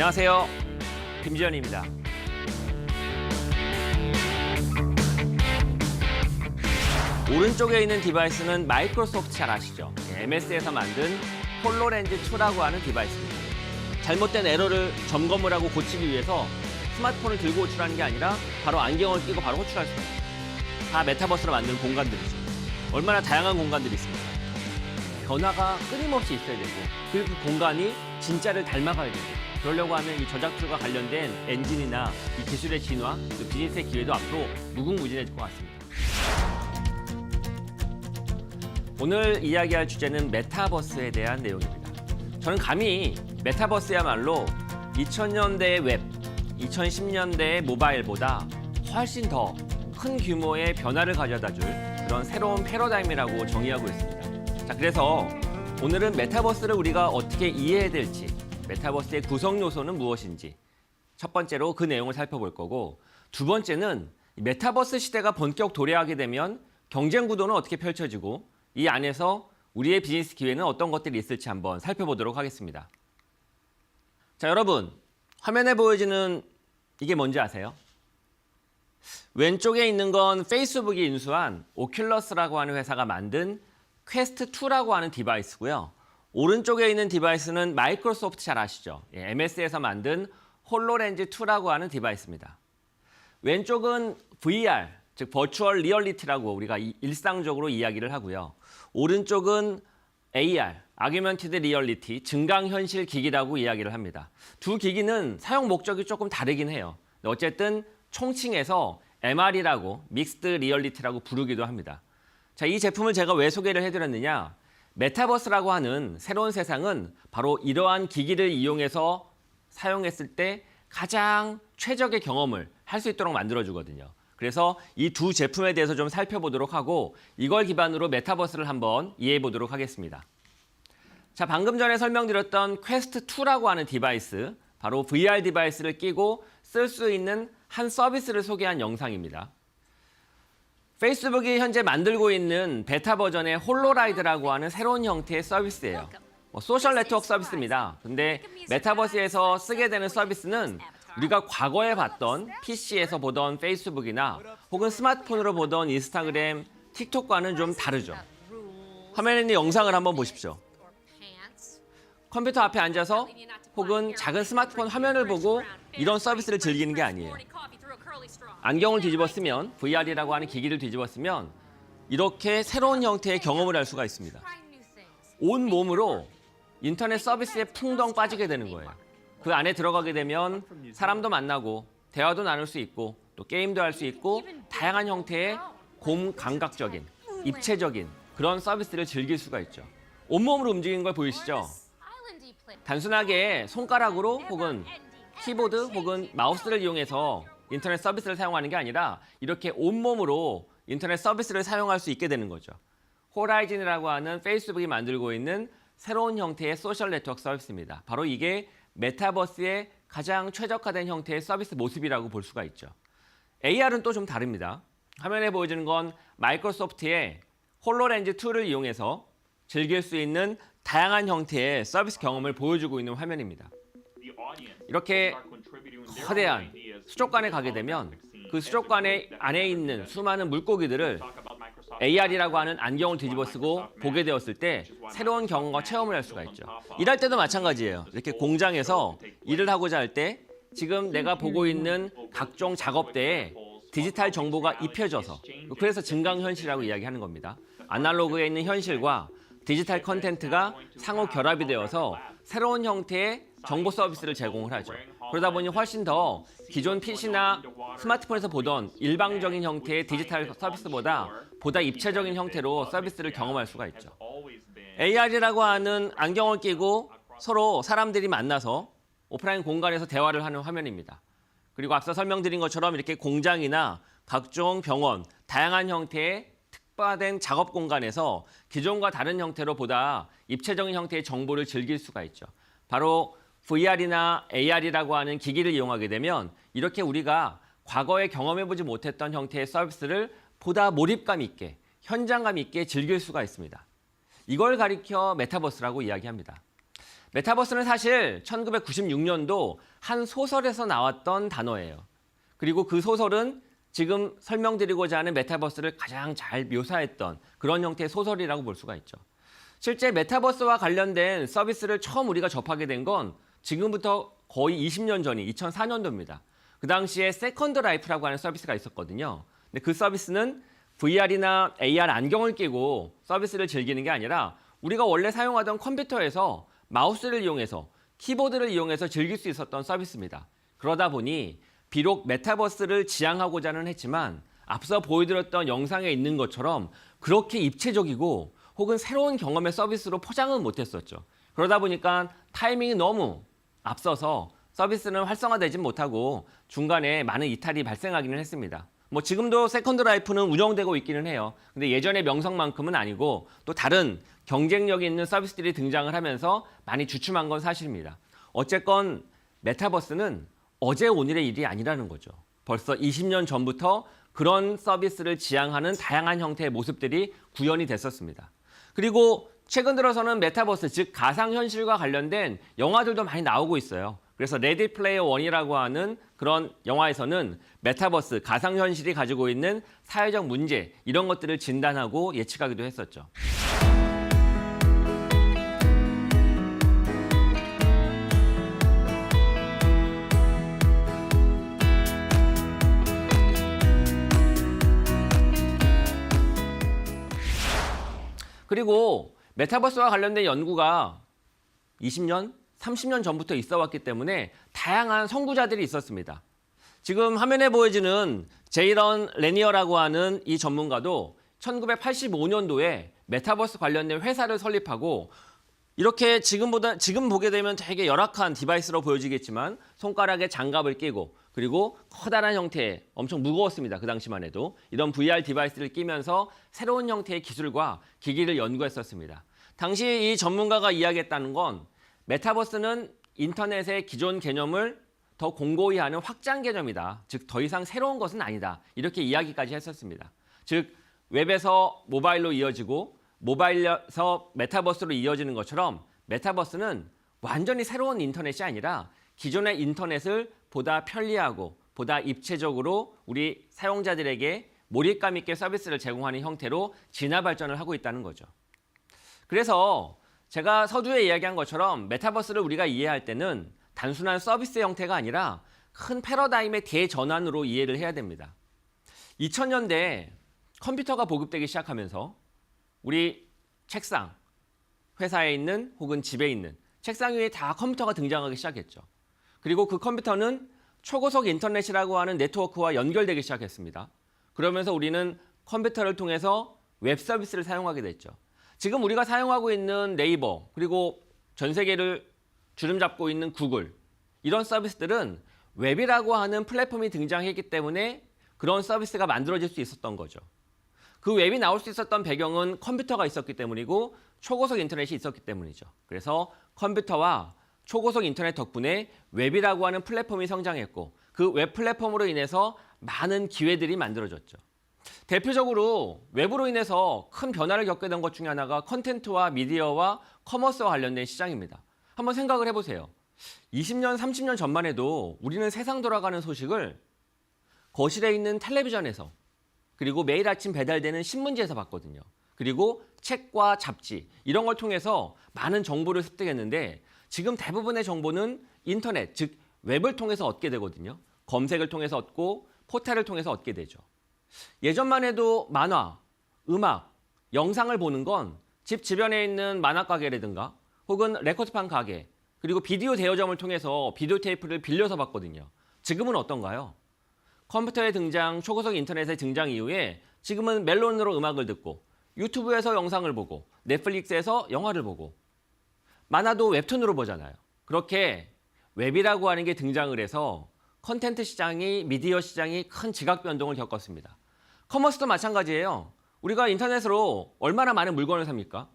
안녕하세요. 김지현입니다. 오른쪽에 있는 디바이스는 마이크로소프트 잘 아시죠? MS에서 만든 홀로렌즈 2라고 하는 디바이스입니다. 잘못된 에러를 점검을 하고 고치기 위해서 스마트폰을 들고 호출하는 게 아니라 바로 안경을 끼고 바로 호출할 수가 있습니다. 다 메타버스로 만든 공간들이죠. 얼마나 다양한 공간들이 있습니까? 변화가 끊임없이 있어야 되고 그리고 그 공간이 진짜를 닮아가야 되고 그러려고 하면 이 저작술과 관련된 엔진이나 이 기술의 진화, 또 비즈니스의 기회도 앞으로 무궁무진해질 것 같습니다. 오늘 이야기할 주제는 메타버스에 대한 내용입니다. 저는 감히 메타버스야말로 2000년대의 웹, 2010년대의 모바일보다 훨씬 더 큰 규모의 변화를 가져다줄 그런 새로운 패러다임이라고 정의하고 있습니다. 자, 그래서 오늘은 메타버스를 우리가 어떻게 이해해야 될지, 메타버스의 구성 요소는 무엇인지 첫 번째로 그 내용을 살펴볼 거고, 두 번째는 메타버스 시대가 본격 도래하게 되면 경쟁 구도는 어떻게 펼쳐지고 이 안에서 우리의 비즈니스 기회는 어떤 것들이 있을지 한번 살펴보도록 하겠습니다. 자, 여러분, 화면에 보여지는 이게 뭔지 아세요? 왼쪽에 있는 건 페이스북이 인수한 오큘러스라고 하는 회사가 만든 퀘스트 2라고 하는 디바이스고요. 오른쪽에 있는 디바이스는 마이크로소프트 잘 아시죠? MS에서 만든 홀로렌즈 2라고 하는 디바이스입니다. 왼쪽은 VR, 즉 버추얼 리얼리티라고 우리가 일상적으로 이야기를 하고요. 오른쪽은 AR, 아규먼티드 리얼리티, 증강현실 기기라고 이야기를 합니다. 두 기기는 사용 목적이 조금 다르긴 해요. 어쨌든 총칭해서 MR이라고 믹스드 리얼리티라고 부르기도 합니다. 자, 이 제품을 제가 왜 소개를 해드렸느냐? 메타버스라고 하는 새로운 세상은 바로 이러한 기기를 이용해서 사용했을 때 가장 최적의 경험을 할 수 있도록 만들어주거든요. 그래서 이 두 제품에 대해서 좀 살펴보도록 하고 이걸 기반으로 메타버스를 한번 이해해 보도록 하겠습니다. 자, 방금 전에 설명드렸던 퀘스트 2라고 하는 디바이스, 바로 VR 디바이스를 끼고 쓸 수 있는 한 서비스를 소개한 영상입니다. 페이스북이 현재 만들고 있는 베타 버전의 홀로라이드라고 하는 새로운 형태의 서비스예요. 소셜 네트워크 서비스입니다. 근데 메타버스에서 쓰게 되는 서비스는 우리가 과거에 봤던 PC에서 보던 페이스북이나 혹은 스마트폰으로 보던 인스타그램, 틱톡과는 좀 다르죠. 화면에 있는 영상을 한번 보십시오. 컴퓨터 앞에 앉아서 혹은 작은 스마트폰 화면을 보고 이런 서비스를 즐기는 게 아니에요. 안경을 뒤집어 쓰면, VR이라고 하는 기기를 뒤집어 쓰면 이렇게 새로운 형태의 경험을 할 수가 있습니다. 온 몸으로 인터넷 서비스에 풍덩 빠지게 되는 거예요. 그 안에 들어가게 되면 사람도 만나고 대화도 나눌 수 있고 또 게임도 할 수 있고 다양한 형태의 곰감각적인, 입체적인 그런 서비스를 즐길 수가 있죠. 온몸으로 움직이는 걸 보이시죠? 단순하게 손가락으로 혹은 키보드 혹은 마우스를 이용해서 인터넷 서비스를 사용하는 게 아니라 이렇게 온몸으로 인터넷 서비스를 사용할 수 있게 되는 거죠. 호라이즌이라고 하는 페이스북이 만들고 있는 새로운 형태의 소셜 네트워크 서비스입니다. 바로 이게 메타버스의 가장 최적화된 형태의 서비스 모습이라고 볼 수가 있죠. AR은 또 좀 다릅니다. 화면에 보여지는 건 마이크로소프트의 홀로렌즈 2를 이용해서 즐길 수 있는 다양한 형태의 서비스 경험을 보여주고 있는 화면입니다. 이렇게 거대한 수족관에 가게 되면 그 수족관의 안에 있는 수많은 물고기들을 AR이라고 하는 안경을 뒤집어 쓰고 보게 되었을 때 새로운 경험과 체험을 할 수가 있죠. 일할 때도 마찬가지예요. 이렇게 공장에서 일을 하고자 할 때 지금 내가 보고 있는 각종 작업대에 디지털 정보가 입혀져서, 그래서 증강현실이라고 이야기하는 겁니다. 아날로그에 있는 현실과 디지털 컨텐츠가 상호 결합이 되어서 새로운 형태의 정보 서비스를 제공을 하죠. 그러다 보니 훨씬 더 기존 PC나 스마트폰에서 보던 일방적인 형태의 디지털 서비스보다 보다 입체적인 형태로 서비스를 경험할 수가 있죠. AR이라고 하는 안경을 끼고 서로 사람들이 만나서 오프라인 공간에서 대화를 하는 화면입니다. 그리고 앞서 설명드린 것처럼 이렇게 공장이나 각종 병원, 다양한 형태의 특화된 작업 공간에서 기존과 다른 형태로 보다 입체적인 형태의 정보를 즐길 수가 있죠. 바로 VR이나 AR이라고 하는 기기를 이용하게 되면 이렇게 우리가 과거에 경험해보지 못했던 형태의 서비스를 보다 몰입감 있게, 현장감 있게 즐길 수가 있습니다. 이걸 가리켜 메타버스라고 이야기합니다. 메타버스는 사실 1996년도 한 소설에서 나왔던 단어예요. 그리고 그 소설은 지금 설명드리고자 하는 메타버스를 가장 잘 묘사했던 그런 형태의 소설이라고 볼 수가 있죠. 실제 메타버스와 관련된 서비스를 처음 우리가 접하게 된 건 지금부터 거의 20년 전인 2004년도입니다. 그 당시에 세컨드 라이프라고 하는 서비스가 있었거든요. 근데 그 서비스는 VR이나 AR 안경을 끼고 서비스를 즐기는 게 아니라 우리가 원래 사용하던 컴퓨터에서 마우스를 이용해서 키보드를 이용해서 즐길 수 있었던 서비스입니다. 그러다 보니 비록 메타버스를 지향하고자는 했지만 앞서 보여드렸던 영상에 있는 것처럼 그렇게 입체적이고 혹은 새로운 경험의 서비스로 포장은 못했었죠. 그러다 보니까 타이밍이 너무 앞서서 서비스는 활성화되지 못하고 중간에 많은 이탈이 발생하기는 했습니다. 뭐 지금도 세컨드 라이프는 운영되고 있기는 해요. 근데 예전의 명성만큼은 아니고 또 다른 경쟁력이 있는 서비스들이 등장을 하면서 많이 주춤한 건 사실입니다. 어쨌건 메타버스는 어제 오늘의 일이 아니라는 거죠. 벌써 20년 전부터 그런 서비스를 지향하는 다양한 형태의 모습들이 구현이 됐었습니다. 그리고 최근 들어서는 메타버스, 즉 가상현실과 관련된 영화들도 많이 나오고 있어요. 그래서 레디 플레이어 원이라고 하는 그런 영화에서는 메타버스, 가상현실이 가지고 있는 사회적 문제 이런 것들을 진단하고 예측하기도 했었죠. 그리고 메타버스와 관련된 연구가 20년, 30년 전부터 있어 왔기 때문에 다양한 선구자들이 있었습니다. 지금 화면에 보여지는 제이런 레니어라고 하는 이 전문가도 1985년도에 메타버스 관련된 회사를 설립하고 이렇게 지금 보게 되면 되게 열악한 디바이스로 보여지겠지만 손가락에 장갑을 끼고 그리고 커다란 형태의 엄청 무거웠습니다. 그 당시만 해도 이런 VR 디바이스를 끼면서 새로운 형태의 기술과 기기를 연구했었습니다. 당시 이 전문가가 이야기했다는 건 메타버스는 인터넷의 기존 개념을 더 공고히 하는 확장 개념이다. 즉 더 이상 새로운 것은 아니다. 이렇게 이야기까지 했었습니다. 즉 웹에서 모바일로 이어지고 모바일에서 메타버스로 이어지는 것처럼 메타버스는 완전히 새로운 인터넷이 아니라 기존의 인터넷을 보다 편리하고 보다 입체적으로 우리 사용자들에게 몰입감 있게 서비스를 제공하는 형태로 진화 발전을 하고 있다는 거죠. 그래서 제가 서두에 이야기한 것처럼 메타버스를 우리가 이해할 때는 단순한 서비스 형태가 아니라 큰 패러다임의 대전환으로 이해를 해야 됩니다. 2000년대 컴퓨터가 보급되기 시작하면서 우리 책상, 회사에 있는 혹은 집에 있는 책상 위에 다 컴퓨터가 등장하기 시작했죠. 그리고 그 컴퓨터는 초고속 인터넷이라고 하는 네트워크와 연결되기 시작했습니다. 그러면서 우리는 컴퓨터를 통해서 웹 서비스를 사용하게 됐죠. 지금 우리가 사용하고 있는 네이버, 그리고 전 세계를 주름잡고 있는 구글, 이런 서비스들은 웹이라고 하는 플랫폼이 등장했기 때문에 그런 서비스가 만들어질 수 있었던 거죠. 그 웹이 나올 수 있었던 배경은 컴퓨터가 있었기 때문이고 초고속 인터넷이 있었기 때문이죠. 그래서 컴퓨터와 초고속 인터넷 덕분에 웹이라고 하는 플랫폼이 성장했고 그 웹 플랫폼으로 인해서 많은 기회들이 만들어졌죠. 대표적으로 웹으로 인해서 큰 변화를 겪게 된 것 중에 하나가 컨텐츠와 미디어와 커머스와 관련된 시장입니다. 한번 생각을 해보세요. 20년, 30년 전만 해도 우리는 세상 돌아가는 소식을 거실에 있는 텔레비전에서 그리고 매일 아침 배달되는 신문지에서 봤거든요. 그리고 책과 잡지 이런 걸 통해서 많은 정보를 습득했는데 지금 대부분의 정보는 인터넷, 즉 웹을 통해서 얻게 되거든요. 검색을 통해서 얻고 포털을 통해서 얻게 되죠. 예전만 해도 만화, 음악, 영상을 보는 건 집 주변에 있는 만화 가게라든가 혹은 레코드판 가게 그리고 비디오 대여점을 통해서 비디오 테이프를 빌려서 봤거든요. 지금은 어떤가요? 컴퓨터의 등장, 초고속 인터넷의 등장 이후에 지금은 멜론으로 음악을 듣고 유튜브에서 영상을 보고 넷플릭스에서 영화를 보고 만화도 웹툰으로 보잖아요. 그렇게 웹이라고 하는 게 등장을 해서 컨텐츠 시장이, 미디어 시장이 큰 지각 변동을 겪었습니다. 커머스도 마찬가지예요. 우리가 인터넷으로 얼마나 많은 물건을 삽니까?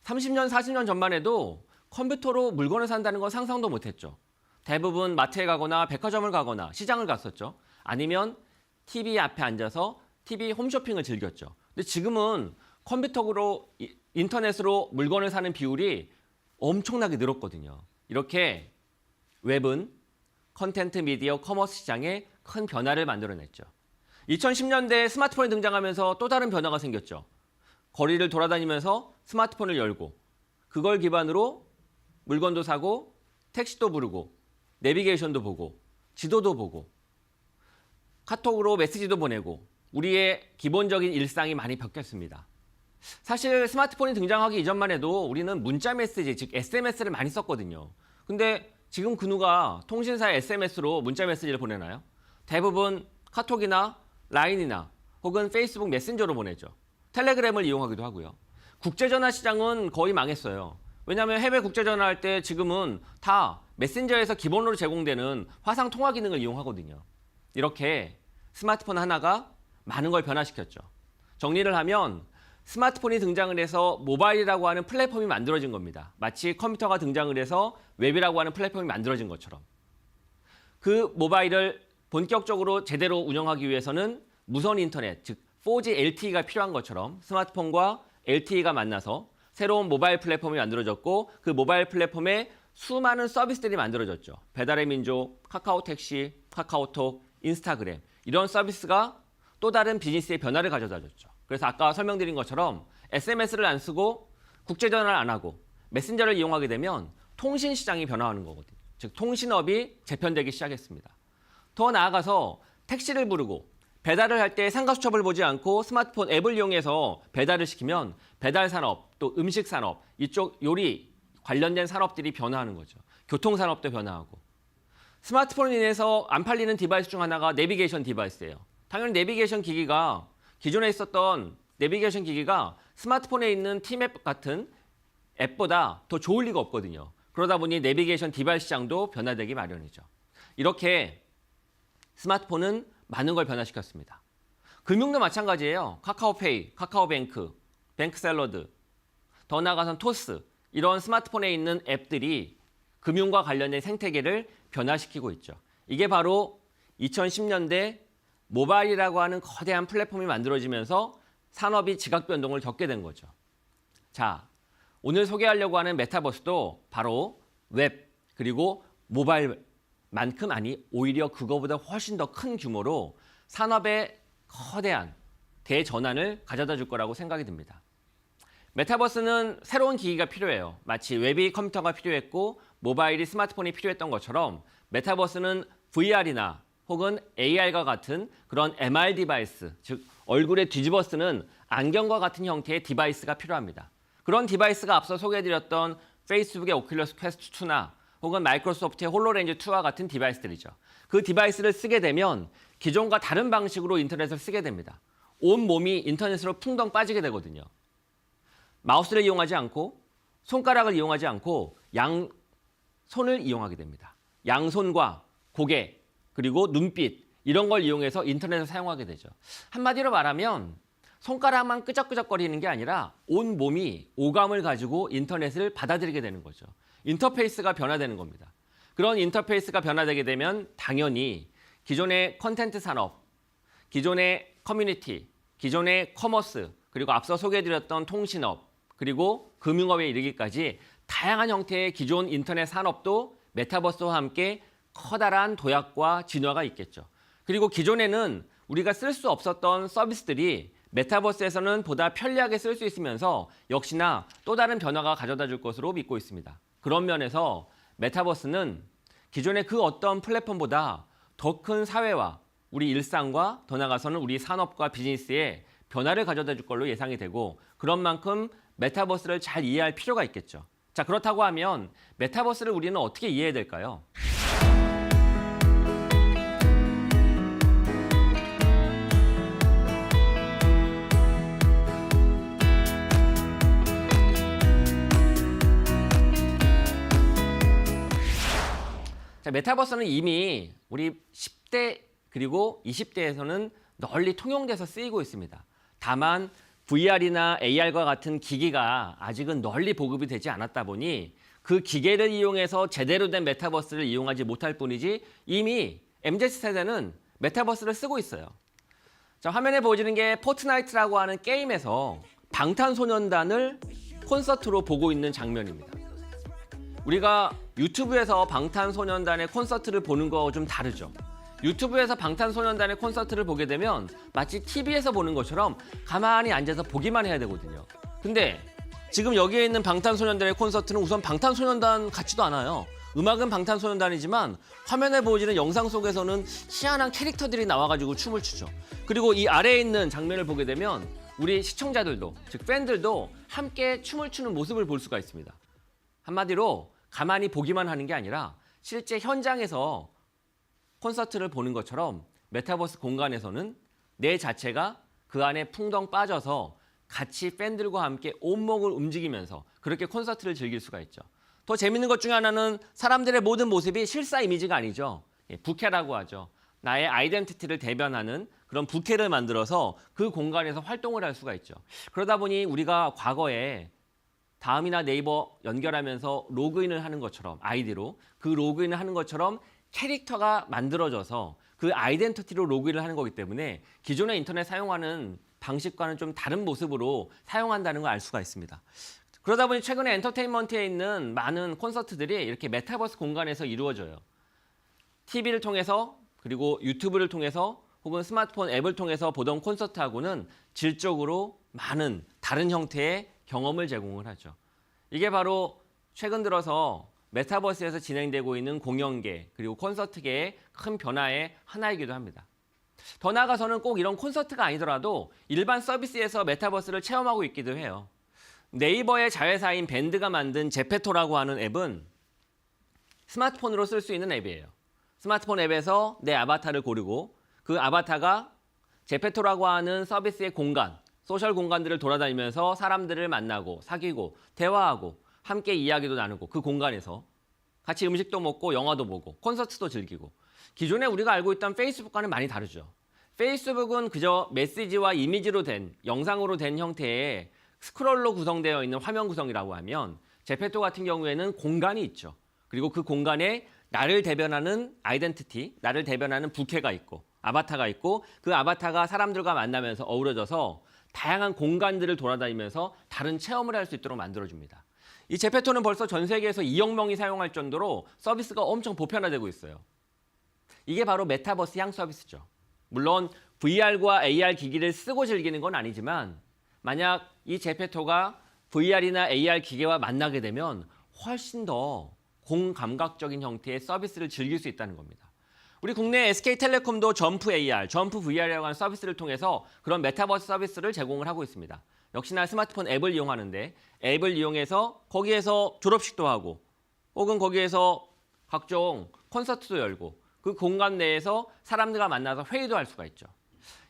30년, 40년 전만 해도 컴퓨터로 물건을 산다는 건 상상도 못했죠. 대부분 마트에 가거나 백화점을 가거나 시장을 갔었죠. 아니면 TV 앞에 앉아서 TV 홈쇼핑을 즐겼죠. 근데 지금은 컴퓨터로 인터넷으로 물건을 사는 비율이 엄청나게 늘었거든요. 이렇게 웹은 컨텐트 미디어 커머스 시장에 큰 변화를 만들어냈죠. 2010년대에 스마트폰이 등장하면서 또 다른 변화가 생겼죠. 거리를 돌아다니면서 스마트폰을 열고 그걸 기반으로 물건도 사고 택시도 부르고 내비게이션도 보고 지도도 보고 카톡으로 메시지도 보내고 우리의 기본적인 일상이 많이 바뀌었습니다. 사실 스마트폰이 등장하기 이전만 해도 우리는 문자 메시지, 즉 SMS를 많이 썼거든요. 근데 지금 그 누가 통신사의 SMS로 문자 메시지를 보내나요? 대부분 카톡이나 라인이나 혹은 페이스북 메신저로 보내죠. 텔레그램을 이용하기도 하고요. 국제전화 시장은 거의 망했어요. 왜냐하면 해외 국제전화할 때 지금은 다 메신저에서 기본으로 제공되는 화상 통화 기능을 이용하거든요. 이렇게 스마트폰 하나가 많은 걸 변화시켰죠. 정리를 하면 스마트폰이 등장을 해서 모바일이라고 하는 플랫폼이 만들어진 겁니다. 마치 컴퓨터가 등장을 해서 웹이라고 하는 플랫폼이 만들어진 것처럼. 그 모바일을 본격적으로 제대로 운영하기 위해서는 무선 인터넷, 즉 4G LTE가 필요한 것처럼 스마트폰과 LTE가 만나서 새로운 모바일 플랫폼이 만들어졌고 그 모바일 플랫폼에 수많은 서비스들이 만들어졌죠. 배달의 민족, 카카오 택시, 카카오톡, 인스타그램 이런 서비스가 또 다른 비즈니스의 변화를 가져다 줬죠. 그래서 아까 설명드린 것처럼 SMS를 안 쓰고 국제전화를 안 하고 메신저를 이용하게 되면 통신 시장이 변화하는 거거든요. 즉 통신업이 재편되기 시작했습니다. 더 나아가서 택시를 부르고 배달을 할 때 상가수첩을 보지 않고 스마트폰 앱을 이용해서 배달을 시키면 배달 산업, 또 음식 산업, 이쪽 요리 관련된 산업들이 변화하는 거죠. 교통산업도 변화하고. 스마트폰으로 인해서 안 팔리는 디바이스 중 하나가 내비게이션 디바이스예요. 당연히 내비게이션 기기가 기존에 있었던 내비게이션 기기가 스마트폰에 있는 팀앱 같은 앱보다 더 좋을 리가 없거든요. 그러다 보니 내비게이션 디바이스 시장도 변화되기 마련이죠. 이렇게 스마트폰은 많은 걸 변화시켰습니다. 금융도 마찬가지예요. 카카오페이, 카카오뱅크, 뱅크샐러드, 더 나아가선 토스 이런 스마트폰에 있는 앱들이 금융과 관련된 생태계를 변화시키고 있죠. 이게 바로 2010년대 모바일이라고 하는 거대한 플랫폼이 만들어지면서 산업이 지각 변동을 겪게 된 거죠. 자, 오늘 소개하려고 하는 메타버스도 바로 웹 그리고 모바일만큼 아니 오히려 그거보다 훨씬 더 큰 규모로 산업의 거대한 대전환을 가져다 줄 거라고 생각이 듭니다. 메타버스는 새로운 기기가 필요해요. 마치 웹이 컴퓨터가 필요했고 모바일이 스마트폰이 필요했던 것처럼 메타버스는 VR이나 혹은 AR과 같은 그런 MR 디바이스, 즉 얼굴에 뒤집어 쓰는 안경과 같은 형태의 디바이스가 필요합니다. 그런 디바이스가 앞서 소개해드렸던 페이스북의 오큘러스 퀘스트 2나 혹은 마이크로소프트의 홀로렌즈 2와 같은 디바이스들이죠. 그 디바이스를 쓰게 되면 기존과 다른 방식으로 인터넷을 쓰게 됩니다. 온 몸이 인터넷으로 풍덩 빠지게 되거든요. 마우스를 이용하지 않고 손가락을 이용하지 않고 양손을 이용하게 됩니다. 양손과 고개 그리고 눈빛 이런 걸 이용해서 인터넷을 사용하게 되죠. 한마디로 말하면 손가락만 끄적끄적거리는 게 아니라 온 몸이 오감을 가지고 인터넷을 받아들이게 되는 거죠. 인터페이스가 변화되는 겁니다. 그런 인터페이스가 변화되게 되면 당연히 기존의 컨텐트 산업, 기존의 커뮤니티, 기존의 커머스, 그리고 앞서 소개해드렸던 통신업, 그리고 금융업에 이르기까지 다양한 형태의 기존 인터넷 산업도 메타버스와 함께 커다란 도약과 진화가 있겠죠. 그리고 기존에는 우리가 쓸 수 없었던 서비스들이 메타버스에서는 보다 편리하게 쓸 수 있으면서 역시나 또 다른 변화가 가져다 줄 것으로 믿고 있습니다. 그런 면에서 메타버스는 기존의 그 어떤 플랫폼보다 더 큰 사회와 우리 일상과 더 나아가서는 우리 산업과 비즈니스에 변화를 가져다 줄 걸로 예상이 되고 그런 만큼 메타버스를 잘 이해할 필요가 있겠죠. 자, 그렇다고 하면 메타버스를 우리는 어떻게 이해해야 될까요? 자, 메타버스는 이미 우리 10대 그리고 20대에서는 널리 통용돼서 쓰이고 있습니다. 다만 VR이나 AR과 같은 기기가 아직은 널리 보급이 되지 않았다 보니 그 기계를 이용해서 제대로 된 메타버스를 이용하지 못할 뿐이지 이미 MZ세대는 메타버스를 쓰고 있어요. 자, 화면에 보여지는 게 포트나이트라고 하는 게임에서 방탄소년단을 콘서트로 보고 있는 장면입니다. 우리가 유튜브에서 방탄소년단의 콘서트를 보는 거 좀 다르죠. 유튜브에서 방탄소년단의 콘서트를 보게 되면 마치 TV에서 보는 것처럼 가만히 앉아서 보기만 해야 되거든요. 근데 지금 여기에 있는 방탄소년단의 콘서트는 우선 방탄소년단 같지도 않아요. 음악은 방탄소년단이지만 화면에 보여지는 영상 속에서는 희한한 캐릭터들이 나와가지고 춤을 추죠. 그리고 이 아래에 있는 장면을 보게 되면 우리 시청자들도, 즉 팬들도 함께 춤을 추는 모습을 볼 수가 있습니다. 한마디로 가만히 보기만 하는 게 아니라 실제 현장에서 콘서트를 보는 것처럼 메타버스 공간에서는 내 자체가 그 안에 풍덩 빠져서 같이 팬들과 함께 온몸을 움직이면서 그렇게 콘서트를 즐길 수가 있죠. 더 재밌는 것 중에 하나는 사람들의 모든 모습이 실사 이미지가 아니죠. 부캐라고 하죠. 나의 아이덴티티를 대변하는 그런 부캐를 만들어서 그 공간에서 활동을 할 수가 있죠. 그러다 보니 우리가 과거에 다음이나 네이버 연결하면서 로그인을 하는 것처럼 아이디로 그 로그인을 하는 것처럼 캐릭터가 만들어져서 그 아이덴티티로 로그인을 하는 거기 때문에 기존의 인터넷 사용하는 방식과는 좀 다른 모습으로 사용한다는 걸 알 수가 있습니다. 그러다 보니 최근에 엔터테인먼트에 있는 많은 콘서트들이 이렇게 메타버스 공간에서 이루어져요. TV를 통해서 그리고 유튜브를 통해서 혹은 스마트폰 앱을 통해서 보던 콘서트하고는 질적으로 많은 다른 형태의 경험을 제공을 하죠. 이게 바로 최근 들어서 메타버스에서 진행되고 있는 공연계 그리고 콘서트계의 큰 변화의 하나이기도 합니다. 더 나아가서는 꼭 이런 콘서트가 아니더라도 일반 서비스에서 메타버스를 체험하고 있기도 해요. 네이버의 자회사인 밴드가 만든 제페토라고 하는 앱은 스마트폰으로 쓸 수 있는 앱이에요. 스마트폰 앱에서 내 아바타를 고르고 그 아바타가 제페토라고 하는 서비스의 공간, 소셜 공간들을 돌아다니면서 사람들을 만나고 사귀고 대화하고 함께 이야기도 나누고 그 공간에서 같이 음식도 먹고 영화도 보고 콘서트도 즐기고 기존에 우리가 알고 있던 페이스북과는 많이 다르죠. 페이스북은 그저 메시지와 이미지로 된 영상으로 된 형태의 스크롤로 구성되어 있는 화면 구성이라고 하면 제페토 같은 경우에는 공간이 있죠. 그리고 그 공간에 나를 대변하는 아이덴티티, 나를 대변하는 부캐가 있고 아바타가 있고 그 아바타가 사람들과 만나면서 어우러져서 다양한 공간들을 돌아다니면서 다른 체험을 할 수 있도록 만들어줍니다. 이 제페토는 벌써 전 세계에서 2억 명이 사용할 정도로 서비스가 엄청 보편화되고 있어요. 이게 바로 메타버스향 서비스죠. 물론 VR과 AR 기기를 쓰고 즐기는 건 아니지만 만약 이 제페토가 VR이나 AR 기계와 만나게 되면 훨씬 더 공감각적인 형태의 서비스를 즐길 수 있다는 겁니다. 우리 국내 SK텔레콤도 점프 AR, 점프 VR이라고 하는 서비스를 통해서 그런 메타버스 서비스를 제공을 하고 있습니다. 역시나 스마트폰 앱을 이용하는데 앱을 이용해서 거기에서 졸업식도 하고 혹은 거기에서 각종 콘서트도 열고 그 공간 내에서 사람들과 만나서 회의도 할 수가 있죠.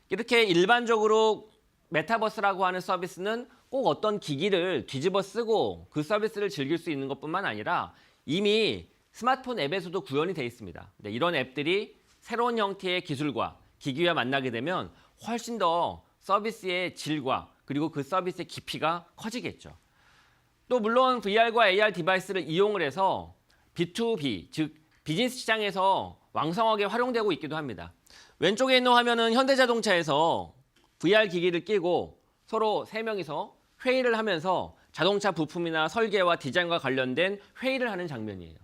이렇게 일반적으로 메타버스라고 하는 서비스는 꼭 어떤 기기를 뒤집어 쓰고 그 서비스를 즐길 수 있는 것뿐만 아니라 이미 스마트폰 앱에서도 구현이 되어 있습니다. 이런 앱들이 새로운 형태의 기술과 기기와 만나게 되면 훨씬 더 서비스의 질과 그리고 그 서비스의 깊이가 커지겠죠. 또 물론 VR과 AR 디바이스를 이용을 해서 B2B, 즉 비즈니스 시장에서 왕성하게 활용되고 있기도 합니다. 왼쪽에 있는 화면은 현대자동차에서 VR 기기를 끼고 서로 3명이서 회의를 하면서 자동차 부품이나 설계와 디자인과 관련된 회의를 하는 장면이에요.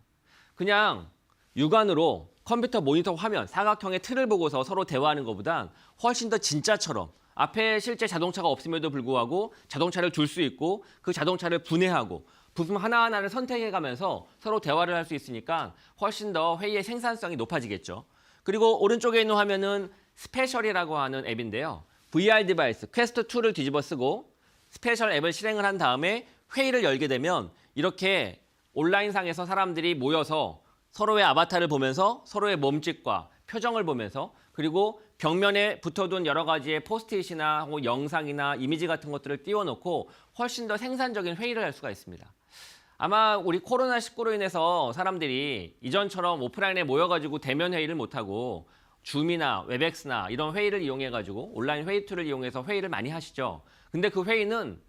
그냥 육안으로 컴퓨터 모니터 화면, 사각형의 틀을 보고서 서로 대화하는 것보단 훨씬 더 진짜처럼 앞에 실제 자동차가 없음에도 불구하고 자동차를 둘 수 있고 그 자동차를 분해하고 부품 하나하나를 선택해가면서 서로 대화를 할 수 있으니까 훨씬 더 회의의 생산성이 높아지겠죠. 그리고 오른쪽에 있는 화면은 스페셜이라고 하는 앱인데요. VR 디바이스, 퀘스트 2를 뒤집어 쓰고 스페셜 앱을 실행을 한 다음에 회의를 열게 되면 이렇게 온라인상에서 사람들이 모여서 서로의 아바타를 보면서 서로의 몸짓과 표정을 보면서 그리고 벽면에 붙어둔 여러 가지의 포스트잇이나 영상이나 이미지 같은 것들을 띄워놓고 훨씬 더 생산적인 회의를 할 수가 있습니다. 아마 우리 코로나19로 인해서 사람들이 이전처럼 오프라인에 모여가지고 대면 회의를 못하고 줌이나 웹엑스나 이런 회의를 이용해가지고 온라인 회의 툴을 이용해서 회의를 많이 하시죠. 근데 그 회의는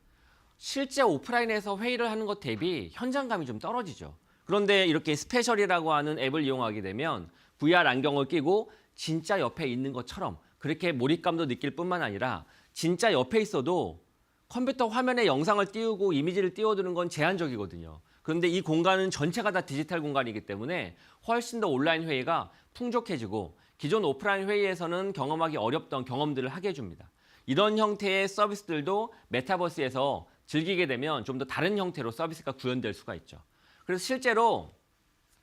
실제 오프라인에서 회의를 하는 것 대비 현장감이 좀 떨어지죠. 그런데 이렇게 스페셜이라고 하는 앱을 이용하게 되면 VR 안경을 끼고 진짜 옆에 있는 것처럼 그렇게 몰입감도 느낄 뿐만 아니라 진짜 옆에 있어도 컴퓨터 화면에 영상을 띄우고 이미지를 띄워두는 건 제한적이거든요. 그런데 이 공간은 전체가 다 디지털 공간이기 때문에 훨씬 더 온라인 회의가 풍족해지고 기존 오프라인 회의에서는 경험하기 어렵던 경험들을 하게 해줍니다. 이런 형태의 서비스들도 메타버스에서 즐기게 되면 좀 더 다른 형태로 서비스가 구현될 수가 있죠. 그래서 실제로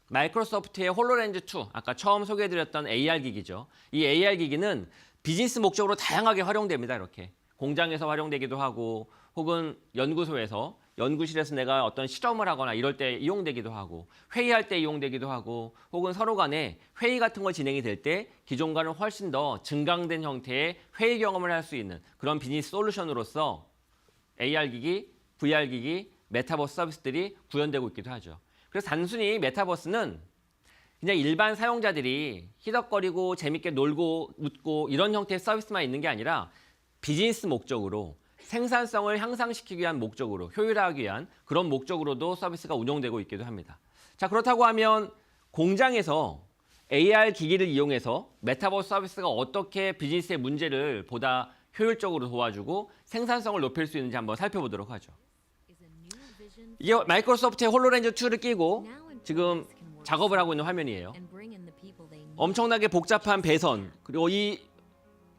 마이크로소프트의 홀로렌즈 2, 아까 처음 소개해드렸던 AR 기기죠. 이 AR 기기는 비즈니스 목적으로 다양하게 활용됩니다. 이렇게 공장에서 활용되기도 하고 혹은 연구소에서 연구실에서 내가 어떤 실험을 하거나 이럴 때 이용되기도 하고 회의할 때 이용되기도 하고 혹은 서로 간에 회의 같은 거 진행이 될 때 기존과는 훨씬 더 증강된 형태의 회의 경험을 할 수 있는 그런 비즈니스 솔루션으로서 AR 기기, VR 기기, 메타버스 서비스들이 구현되고 있기도 하죠. 그래서 단순히 메타버스는 그냥 일반 사용자들이 희덕거리고 재밌게 놀고 웃고 이런 형태의 서비스만 있는 게 아니라 비즈니스 목적으로 생산성을 향상시키기 위한 목적으로 효율화하기 위한 그런 목적으로도 서비스가 운영되고 있기도 합니다. 자, 그렇다고 하면 공장에서 AR 기기를 이용해서 메타버스 서비스가 어떻게 비즈니스의 문제를 보다 효율적으로 도와주고 생산성을 높일 수 있는지 한번 살펴보도록 하죠. 이게 마이크로소프트의 홀로렌즈 2를 끼고 지금 작업을 하고 있는 화면이에요. 엄청나게 복잡한 배선 그리고 이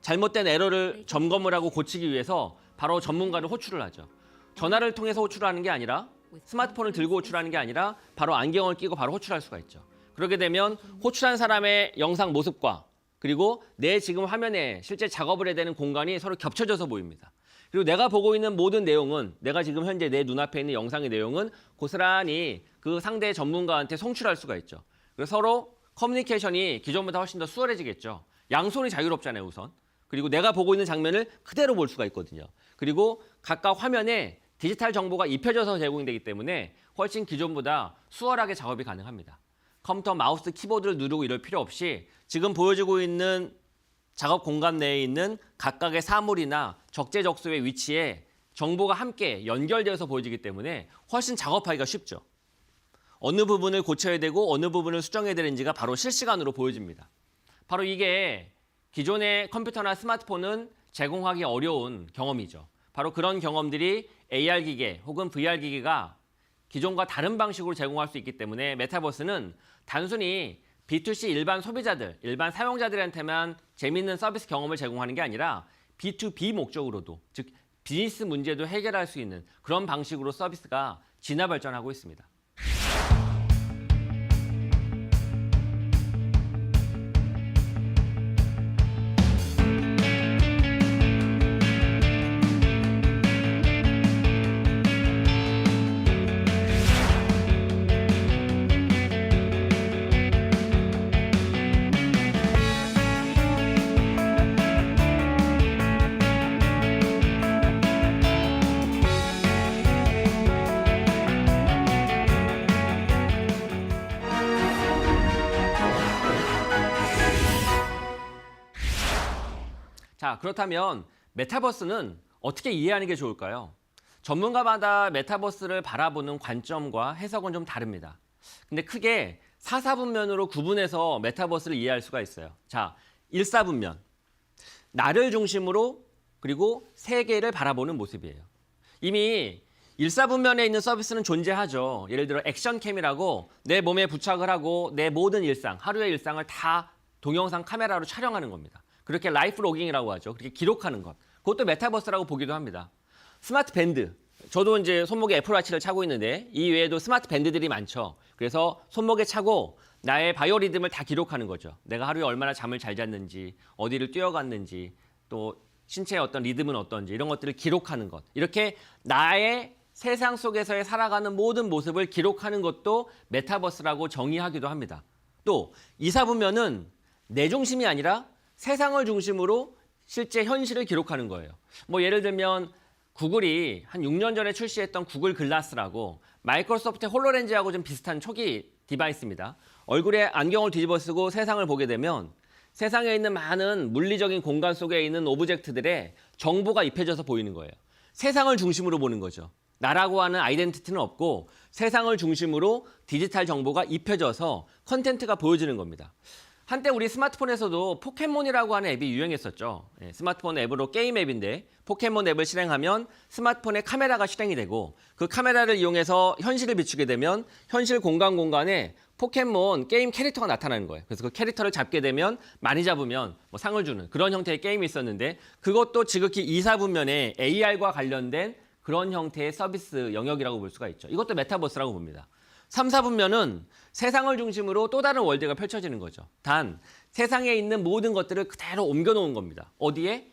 잘못된 에러를 점검을 하고 고치기 위해서 바로 전문가를 호출을 하죠. 전화를 통해서 호출하는 게 아니라 스마트폰을 들고 호출하는 게 아니라 바로 안경을 끼고 바로 호출할 수가 있죠. 그렇게 되면 호출한 사람의 영상 모습과 그리고 내 지금 화면에 실제 작업을 해야 되는 공간이 서로 겹쳐져서 보입니다. 그리고 내가 보고 있는 모든 내용은 내가 지금 현재 내 눈앞에 있는 영상의 내용은 고스란히 그 상대 전문가한테 송출할 수가 있죠. 그래서 서로 커뮤니케이션이 기존보다 훨씬 더 수월해지겠죠. 양손이 자유롭잖아요, 우선. 그리고 내가 보고 있는 장면을 그대로 볼 수가 있거든요. 그리고 각각 화면에 디지털 정보가 입혀져서 제공되기 때문에 훨씬 기존보다 수월하게 작업이 가능합니다. 컴퓨터 마우스 키보드를 누르고 이럴 필요 없이 지금 보여지고 있는 작업 공간 내에 있는 각각의 사물이나 적재적소의 위치에 정보가 함께 연결되어서 보여지기 때문에 훨씬 작업하기가 쉽죠. 어느 부분을 고쳐야 되고 어느 부분을 수정해야 되는지가 바로 실시간으로 보여집니다. 바로 이게 기존의 컴퓨터나 스마트폰은 제공하기 어려운 경험이죠. 바로 그런 경험들이 AR 기계 혹은 VR 기기가 기존과 다른 방식으로 제공할 수 있기 때문에 메타버스는 단순히 B2C 일반 소비자들, 일반 사용자들한테만 재미있는 서비스 경험을 제공하는 게 아니라 B2B 목적으로도, 즉 비즈니스 문제도 해결할 수 있는 그런 방식으로 서비스가 진화 발전하고 있습니다. 자, 그렇다면 메타버스는 어떻게 이해하는 게 좋을까요? 전문가마다 메타버스를 바라보는 관점과 해석은 좀 다릅니다. 근데 크게 4사분면으로 구분해서 메타버스를 이해할 수가 있어요. 자, 1사분면. 나를 중심으로 그리고 세계를 바라보는 모습이에요. 이미 1사분면에 있는 서비스는 존재하죠. 예를 들어 액션캠이라고 내 몸에 부착을 하고 내 모든 일상, 하루의 일상을 다 동영상 카메라로 촬영하는 겁니다. 그렇게 라이프 로깅이라고 하죠. 그렇게 기록하는 것. 그것도 메타버스라고 보기도 합니다. 스마트 밴드. 저도 이제 손목에 애플워치를 차고 있는데 이 외에도 스마트 밴드들이 많죠. 그래서 손목에 차고 나의 바이오리듬을 다 기록하는 거죠. 내가 하루에 얼마나 잠을 잘 잤는지, 어디를 뛰어갔는지, 또 신체의 어떤 리듬은 어떤지 이런 것들을 기록하는 것. 이렇게 나의 세상 속에서의 살아가는 모든 모습을 기록하는 것도 메타버스라고 정의하기도 합니다. 또 2사분면은 내 중심이 아니라 세상을 중심으로 실제 현실을 기록하는 거예요. 뭐 예를 들면 구글이 한 6년 전에 출시했던 구글 글라스라고 마이크로소프트 홀로렌즈하고 좀 비슷한 초기 디바이스입니다. 얼굴에 안경을 뒤집어 쓰고 세상을 보게 되면 세상에 있는 많은 물리적인 공간 속에 있는 오브젝트들의 정보가 입혀져서 보이는 거예요. 세상을 중심으로 보는 거죠. 나라고 하는 아이덴티티는 없고 세상을 중심으로 디지털 정보가 입혀져서 컨텐츠가 보여지는 겁니다. 한때 우리 스마트폰에서도 포켓몬이라고 하는 앱이 유행했었죠. 스마트폰 앱으로 게임 앱인데 포켓몬 앱을 실행하면 스마트폰에 카메라가 실행이 되고 그 카메라를 이용해서 현실을 비추게 되면 현실 공간에 포켓몬 게임 캐릭터가 나타나는 거예요. 그래서 그 캐릭터를 잡게 되면 많이 잡으면 뭐 상을 주는 그런 형태의 게임이 있었는데 그것도 지극히 2, 4분면에 AR과 관련된 그런 형태의 서비스 영역이라고 볼 수가 있죠. 이것도 메타버스라고 봅니다. 3, 4분면은 세상을 중심으로 또 다른 월드가 펼쳐지는 거죠. 단 세상에 있는 모든 것들을 그대로 옮겨놓은 겁니다. 어디에?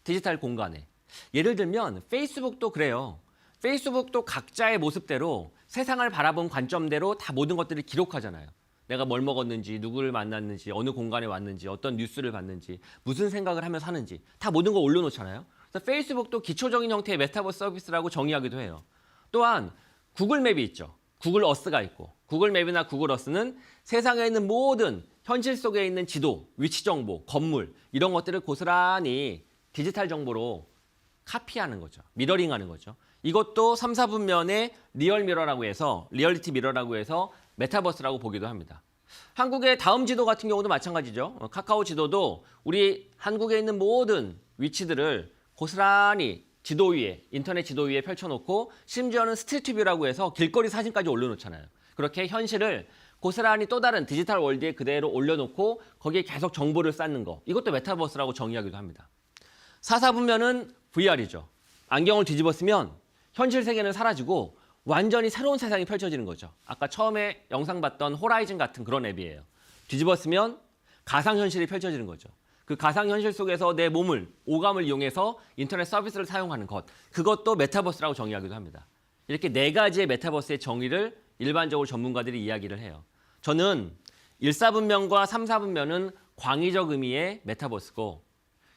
디지털 공간에. 예를 들면 페이스북도 그래요. 페이스북도 각자의 모습대로 세상을 바라본 관점대로 다 모든 것들을 기록하잖아요. 내가 뭘 먹었는지, 누구를 만났는지, 어느 공간에 왔는지, 어떤 뉴스를 봤는지, 무슨 생각을 하면서 하는지 다 모든 걸 올려놓잖아요. 그래서 페이스북도 기초적인 형태의 메타버스 서비스라고 정의하기도 해요. 또한 구글 맵이 있죠. 구글 어스가 있고 구글 맵이나 구글 어스는 세상에 있는 모든 현실 속에 있는 지도, 위치 정보, 건물 이런 것들을 고스란히 디지털 정보로 카피하는 거죠. 미러링하는 거죠. 이것도 3, 4분면의 리얼 미러라고 해서 리얼리티 미러라고 해서 메타버스라고 보기도 합니다. 한국의 다음 지도 같은 경우도 마찬가지죠. 카카오 지도도 우리 한국에 있는 모든 위치들을 고스란히 지도 위에, 인터넷 지도 위에 펼쳐놓고 심지어는 스트리트뷰라고 해서 길거리 사진까지 올려놓잖아요. 그렇게 현실을 고스란히 또 다른 디지털 월드에 그대로 올려놓고 거기에 계속 정보를 쌓는 거. 이것도 메타버스라고 정의하기도 합니다. 4, 4분면은 VR이죠. 안경을 뒤집어 쓰면 현실 세계는 사라지고 완전히 새로운 세상이 펼쳐지는 거죠. 아까 처음에 영상 봤던 호라이즌 같은 그런 앱이에요. 뒤집어 쓰면 가상현실이 펼쳐지는 거죠. 그 가상현실 속에서 내 몸을, 오감을 이용해서 인터넷 서비스를 사용하는 것. 그것도 메타버스라고 정의하기도 합니다. 이렇게 네 가지의 메타버스의 정의를 일반적으로 전문가들이 이야기를 해요. 저는 1, 4분면과 3, 4분면은 광의적 의미의 메타버스고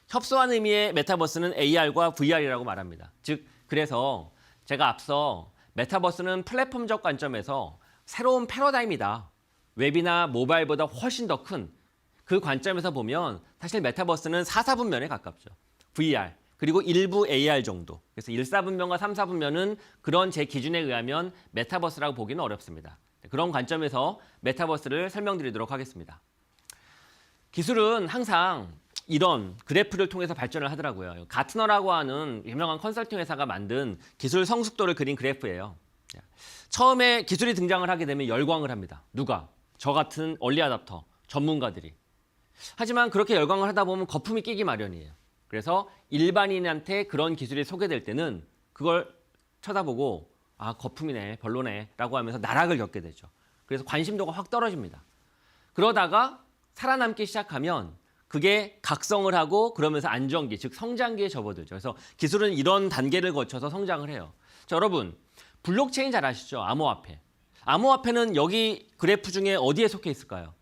협소한 의미의 메타버스는 AR과 VR이라고 말합니다. 즉, 그래서 제가 앞서 메타버스는 플랫폼적 관점에서 새로운 패러다임이다. 웹이나 모바일보다 훨씬 더 큰 그 관점에서 보면 사실 메타버스는 4, 4분면에 가깝죠. VR, 그리고 일부 AR 정도. 그래서 1, 4분면과 3, 4분면은 그런 제 기준에 의하면 메타버스라고 보기는 어렵습니다. 그런 관점에서 메타버스를 설명드리도록 하겠습니다. 기술은 항상 이런 그래프를 통해서 발전을 하더라고요. 가트너라고 하는 유명한 컨설팅 회사가 만든 기술 성숙도를 그린 그래프예요. 처음에 기술이 등장을 하게 되면 열광을 합니다. 누가? 저 같은 얼리 어댑터, 전문가들이. 하지만 그렇게 열광을 하다 보면 거품이 끼기 마련이에요. 그래서 일반인한테 그런 기술이 소개될 때는 그걸 쳐다보고 아, 거품이네, 별로네 라고 하면서 나락을 겪게 되죠. 그래서 관심도가 확 떨어집니다. 그러다가 살아남기 시작하면 그게 각성을 하고 그러면서 안정기, 즉 성장기에 접어들죠. 그래서 기술은 이런 단계를 거쳐서 성장을 해요. 자, 여러분, 블록체인 잘 아시죠? 암호화폐. 암호화폐는 여기 그래프 중에 어디에 속해 있을까요?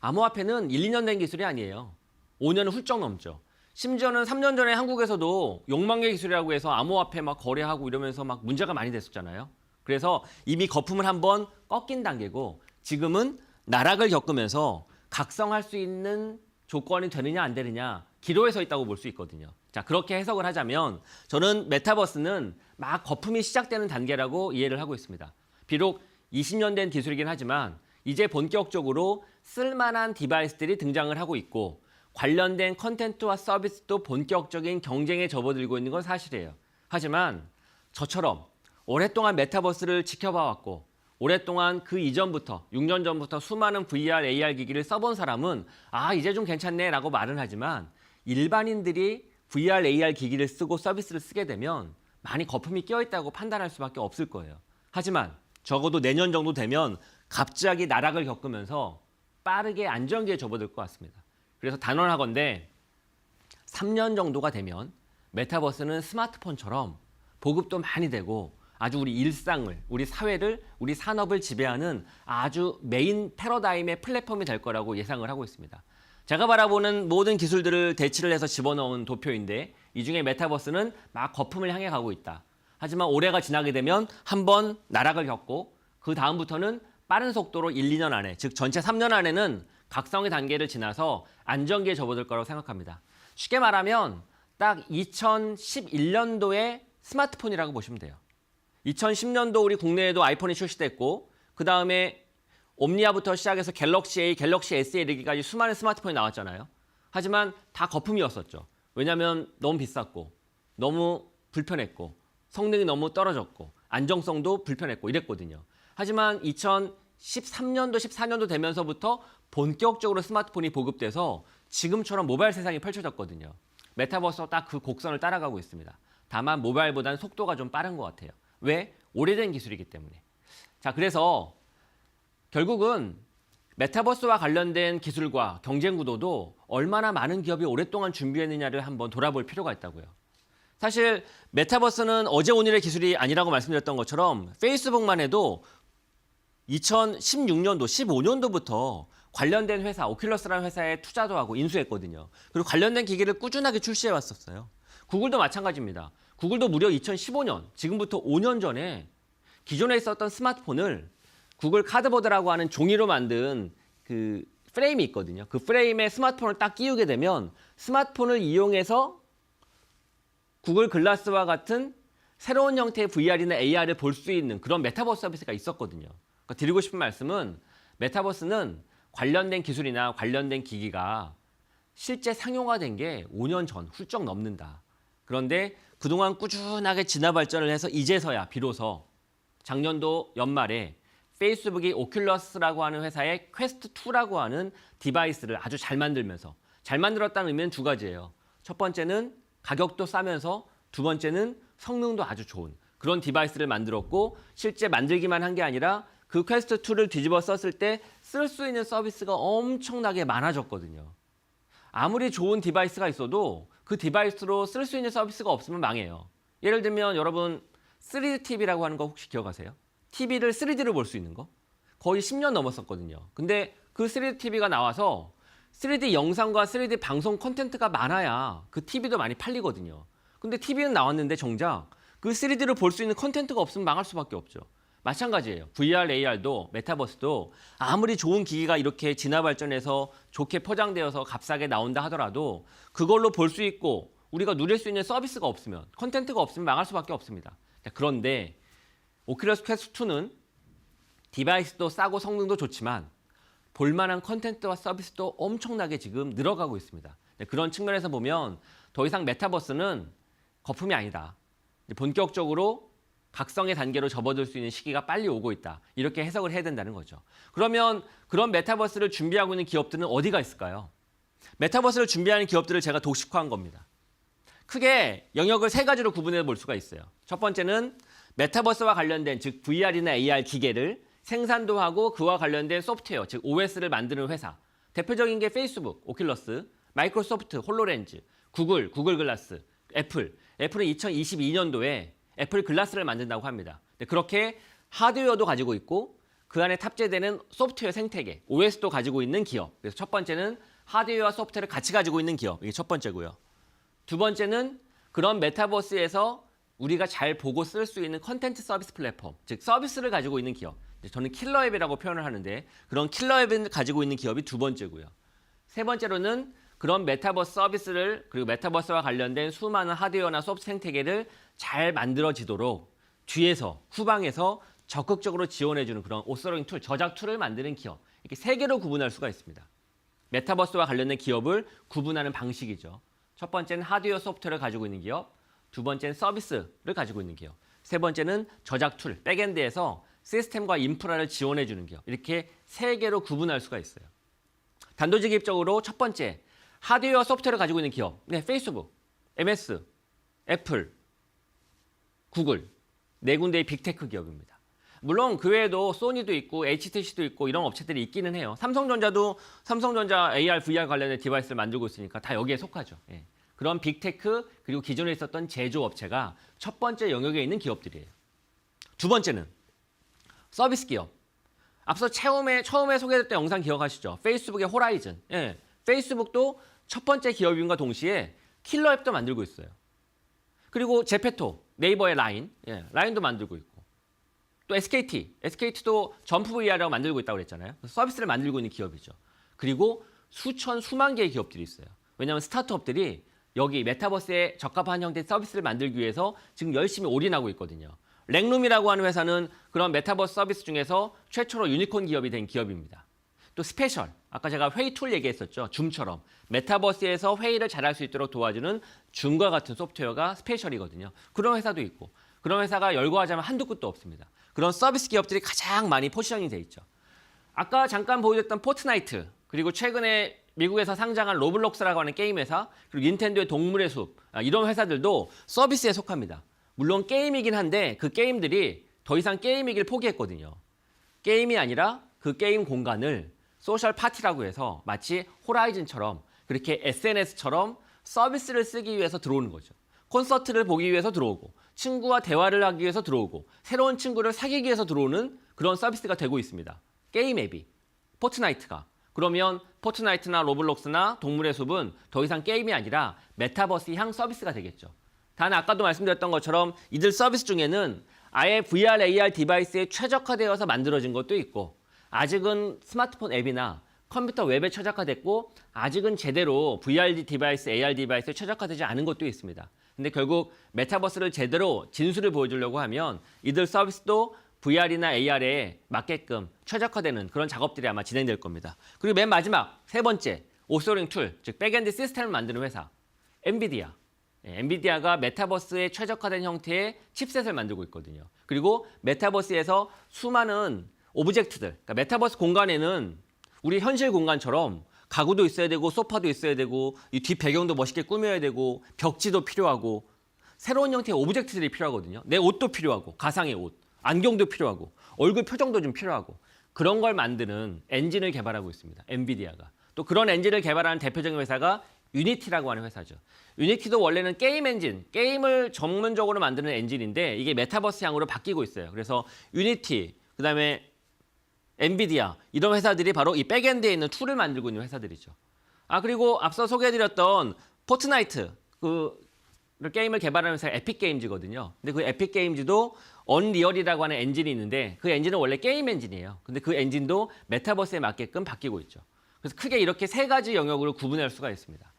암호화폐는 1, 2년 된 기술이 아니에요. 5년은 훌쩍 넘죠. 심지어는 3년 전에 한국에서도 욕망의 기술이라고 해서 암호화폐 막 거래하고 이러면서 막 문제가 많이 됐었잖아요. 그래서 이미 거품을 한번 꺾인 단계고 지금은 나락을 겪으면서 각성할 수 있는 조건이 되느냐 안 되느냐 기로에 서 있다고 볼 수 있거든요. 자, 그렇게 해석을 하자면 저는 메타버스는 막 거품이 시작되는 단계라고 이해를 하고 있습니다. 비록 20년 된 기술이긴 하지만 이제 본격적으로 쓸만한 디바이스들이 등장을 하고 있고 관련된 컨텐츠와 서비스도 본격적인 경쟁에 접어들고 있는 건 사실이에요. 하지만 저처럼 오랫동안 메타버스를 지켜봐왔고 오랫동안 그 이전부터 6년 전부터 수많은 VR, AR 기기를 써본 사람은 아, 이제 좀 괜찮네 라고 말은 하지만 일반인들이 VR, AR 기기를 쓰고 서비스를 쓰게 되면 많이 거품이 끼어있다고 판단할 수밖에 없을 거예요. 하지만 적어도 내년 정도 되면 갑자기 나락을 겪으면서 빠르게 안정기에 접어들 것 같습니다. 그래서 단언하건대 3년 정도가 되면 메타버스는 스마트폰처럼 보급도 많이 되고 아주 우리 일상을, 우리 사회를, 우리 산업을 지배하는 아주 메인 패러다임의 플랫폼이 될 거라고 예상을 하고 있습니다. 제가 바라보는 모든 기술들을 대치를 해서 집어넣은 도표인데 이 중에 메타버스는 막 거품을 향해 가고 있다. 하지만 올해가 지나게 되면 한번 나락을 겪고 그 다음부터는 빠른 속도로 1, 2년 안에, 즉 전체 3년 안에는 각성의 단계를 지나서 안정기에 접어들 거라고 생각합니다. 쉽게 말하면 딱 2011년도의 스마트폰이라고 보시면 돼요. 2010년도 우리 국내에도 아이폰이 출시됐고 그 다음에 옴니아부터 시작해서 갤럭시 A, 갤럭시 S에 이르기까지 수많은 스마트폰이 나왔잖아요. 하지만 다 거품이었었죠. 왜냐하면 너무 비쌌고 너무 불편했고 성능이 너무 떨어졌고 안정성도 불편했고 이랬거든요. 하지만 2013년도, 14년도 되면서부터 본격적으로 스마트폰이 보급돼서 지금처럼 모바일 세상이 펼쳐졌거든요. 메타버스가 딱 그 곡선을 따라가고 있습니다. 다만 모바일보다는 속도가 좀 빠른 것 같아요. 왜? 오래된 기술이기 때문에. 자, 그래서 결국은 메타버스와 관련된 기술과 경쟁 구도도 얼마나 많은 기업이 오랫동안 준비했느냐를 한번 돌아볼 필요가 있다고요. 사실 메타버스는 어제 오늘의 기술이 아니라고 말씀드렸던 것처럼 페이스북만 해도 2016년도, 15년도부터 관련된 회사, 오큘러스라는 회사에 투자도 하고 인수했거든요. 그리고 관련된 기기를 꾸준하게 출시해 왔었어요. 구글도 마찬가지입니다. 구글도 무려 2015년, 지금부터 5년 전에 기존에 있었던 스마트폰을 구글 카드보드라고 하는 종이로 만든 그 프레임이 있거든요. 그 프레임에 스마트폰을 딱 끼우게 되면 스마트폰을 이용해서 구글 글라스와 같은 새로운 형태의 VR이나 AR을 볼 수 있는 그런 메타버스 서비스가 있었거든요. 그러니까 드리고 싶은 말씀은 메타버스는 관련된 기술이나 관련된 기기가 실제 상용화된 게 5년 전 훌쩍 넘는다. 그런데 그동안 꾸준하게 진화 발전을 해서 이제서야 비로소 작년도 연말에 페이스북이 오큘러스라고 하는 회사의 퀘스트2라고 하는 디바이스를 아주 잘 만들면서 잘 만들었다는 의미는 두 가지예요. 첫 번째는 가격도 싸면서 두 번째는 성능도 아주 좋은 그런 디바이스를 만들었고 실제 만들기만 한 게 아니라 그 퀘스트2를 뒤집어 썼을 때 쓸 수 있는 서비스가 엄청나게 많아졌거든요. 아무리 좋은 디바이스가 있어도 그 디바이스로 쓸 수 있는 서비스가 없으면 망해요. 예를 들면 여러분 3D TV라고 하는 거 혹시 기억하세요? TV를 3D로 볼 수 있는 거? 거의 10년 넘었었거든요. 근데 그 3D TV가 나와서 3D 영상과 3D 방송 콘텐츠가 많아야 그 TV도 많이 팔리거든요. 근데 TV는 나왔는데 정작 그 3D로 볼 수 있는 콘텐츠가 없으면 망할 수밖에 없죠. 마찬가지예요. VR, AR도 메타버스도 아무리 좋은 기기가 이렇게 진화 발전해서 좋게 포장되어서 값싸게 나온다 하더라도 그걸로 볼 수 있고 우리가 누릴 수 있는 서비스가 없으면 콘텐츠가 없으면 망할 수밖에 없습니다. 그런데 오큘러스 퀘스트2는 디바이스도 싸고 성능도 좋지만 볼만한 콘텐츠와 서비스도 엄청나게 지금 늘어가고 있습니다. 그런 측면에서 보면 더 이상 메타버스는 거품이 아니다. 본격적으로 각성의 단계로 접어들 수 있는 시기가 빨리 오고 있다. 이렇게 해석을 해야 된다는 거죠. 그러면 그런 메타버스를 준비하고 있는 기업들은 어디가 있을까요? 메타버스를 준비하는 기업들을 제가 독식화한 겁니다. 크게 영역을 세 가지로 구분해 볼 수가 있어요. 첫 번째는 메타버스와 관련된 즉 VR이나 AR 기계를 생산도 하고 그와 관련된 소프트웨어 즉 OS를 만드는 회사. 대표적인 게 페이스북, 오큘러스, 마이크로소프트, 홀로렌즈, 구글, 구글 글라스, 애플. 애플은 2022년도에 애플 글라스를 만든다고 합니다. 그렇게 하드웨어도 가지고 있고 그 안에 탑재되는 소프트웨어 생태계, OS도 가지고 있는 기업. 그래서 첫 번째는 하드웨어와 소프트웨어를 같이 가지고 있는 기업. 이게 첫 번째고요. 두 번째는 그런 메타버스에서 우리가 잘 보고 쓸 수 있는 컨텐츠 서비스 플랫폼, 즉 서비스를 가지고 있는 기업. 저는 킬러앱이라고 표현을 하는데 그런 킬러앱을 가지고 있는 기업이 두 번째고요. 세 번째로는 그런 메타버스 서비스를 그리고 메타버스와 관련된 수많은 하드웨어나 소프트 생태계를 잘 만들어지도록 뒤에서 후방에서 적극적으로 지원해주는 그런 오서링 툴, 저작 툴을 만드는 기업. 이렇게 세 개로 구분할 수가 있습니다. 메타버스와 관련된 기업을 구분하는 방식이죠. 첫 번째는 하드웨어 소프트웨어를 가지고 있는 기업, 두 번째는 서비스를 가지고 있는 기업, 세 번째는 저작 툴, 백엔드에서 시스템과 인프라를 지원해주는 기업. 이렇게 세 개로 구분할 수가 있어요. 단도직입적으로 첫 번째, 하드웨어 소프트웨어를 가지고 있는 기업. 네, 페이스북, MS, 애플, 구글. 네 군데의 빅테크 기업입니다. 물론 그 외에도 소니도 있고 HTC도 있고 이런 업체들이 있기는 해요. 삼성전자도 삼성전자 AR, VR 관련된 디바이스를 만들고 있으니까 다 여기에 속하죠. 예. 그런 빅테크 그리고 기존에 있었던 제조업체가 첫 번째 영역에 있는 기업들이에요. 두 번째는 서비스 기업. 앞서 처음에 소개했던 영상 기억하시죠? 페이스북의 호라이즌. 예. 페이스북도 첫 번째 기업인과 동시에 킬러 앱도 만들고 있어요. 그리고 제페토, 네이버의 라인, 예, 라인도 만들고 있고. 또 SKT도 점프 VR이라고 만들고 있다고 그랬잖아요. 서비스를 만들고 있는 기업이죠. 그리고 수만 개의 기업들이 있어요. 왜냐하면 스타트업들이 여기 메타버스에 적합한 형태의 서비스를 만들기 위해서 지금 열심히 올인하고 있거든요. 랭룸이라고 하는 회사는 그런 메타버스 서비스 중에서 최초로 유니콘 기업이 된 기업입니다. 또 스페셜, 아까 제가 회의 툴 얘기했었죠. 줌처럼 메타버스에서 회의를 잘할 수 있도록 도와주는 줌과 같은 소프트웨어가 스페셜이거든요. 그런 회사도 있고 그런 회사가 열거하자면 한두 끝도 없습니다. 그런 서비스 기업들이 가장 많이 포지셔닝 돼 있죠. 아까 잠깐 보여줬던 포트나이트, 그리고 최근에 미국에서 상장한 로블록스라고 하는 게임 회사, 그리고 닌텐도의 동물의 숲, 이런 회사들도 서비스에 속합니다. 물론 게임이긴 한데 그 게임들이 더 이상 게임이길 포기했거든요. 게임이 아니라 그 게임 공간을 소셜 파티라고 해서 마치 호라이즌처럼 그렇게 SNS처럼 서비스를 쓰기 위해서 들어오는 거죠. 콘서트를 보기 위해서 들어오고 친구와 대화를 하기 위해서 들어오고 새로운 친구를 사귀기 위해서 들어오는 그런 서비스가 되고 있습니다. 게임 앱이, 포트나이트가. 그러면 포트나이트나 로블록스나 동물의 숲은 더 이상 게임이 아니라 메타버스 향 서비스가 되겠죠. 단 아까도 말씀드렸던 것처럼 이들 서비스 중에는 아예 VR, AR 디바이스에 최적화되어서 만들어진 것도 있고 아직은 스마트폰 앱이나 컴퓨터 웹에 최적화됐고 아직은 제대로 VR 디바이스, AR 디바이스에 최적화되지 않은 것도 있습니다. 근데 결국 메타버스를 제대로 진수를 보여주려고 하면 이들 서비스도 VR이나 AR에 맞게끔 최적화되는 그런 작업들이 아마 진행될 겁니다. 그리고 맨 마지막 세 번째, 오소링 툴, 즉 백엔드 시스템을 만드는 회사, 엔비디아. 엔비디아가 메타버스에 최적화된 형태의 칩셋을 만들고 있거든요. 그리고 메타버스에서 수많은 오브젝트들, 그러니까 메타버스 공간에는 우리 현실 공간처럼 가구도 있어야 되고 소파도 있어야 되고 이 뒷 배경도 멋있게 꾸며야 되고 벽지도 필요하고 새로운 형태의 오브젝트들이 필요하거든요. 내 옷도 필요하고 가상의 옷, 안경도 필요하고 얼굴 표정도 좀 필요하고 그런 걸 만드는 엔진을 개발하고 있습니다. 엔비디아가. 또 그런 엔진을 개발하는 대표적인 회사가 유니티라고 하는 회사죠. 유니티도 원래는 게임 엔진, 게임을 전문적으로 만드는 엔진인데 이게 메타버스 향으로 바뀌고 있어요. 그래서 유니티, 그다음에 엔비디아 이런 회사들이 바로 이 백엔드에 있는 툴을 만들고 있는 회사들이죠. 그리고 앞서 소개해드렸던 포트나이트 그 게임을 개발하는 회사가 에픽게임즈거든요. 근데 그 에픽게임즈도 언리얼이라고 하는 엔진이 있는데 그 엔진은 원래 게임 엔진이에요. 근데 그 엔진도 메타버스에 맞게끔 바뀌고 있죠. 그래서 크게 이렇게 세 가지 영역으로 구분할 수가 있습니다.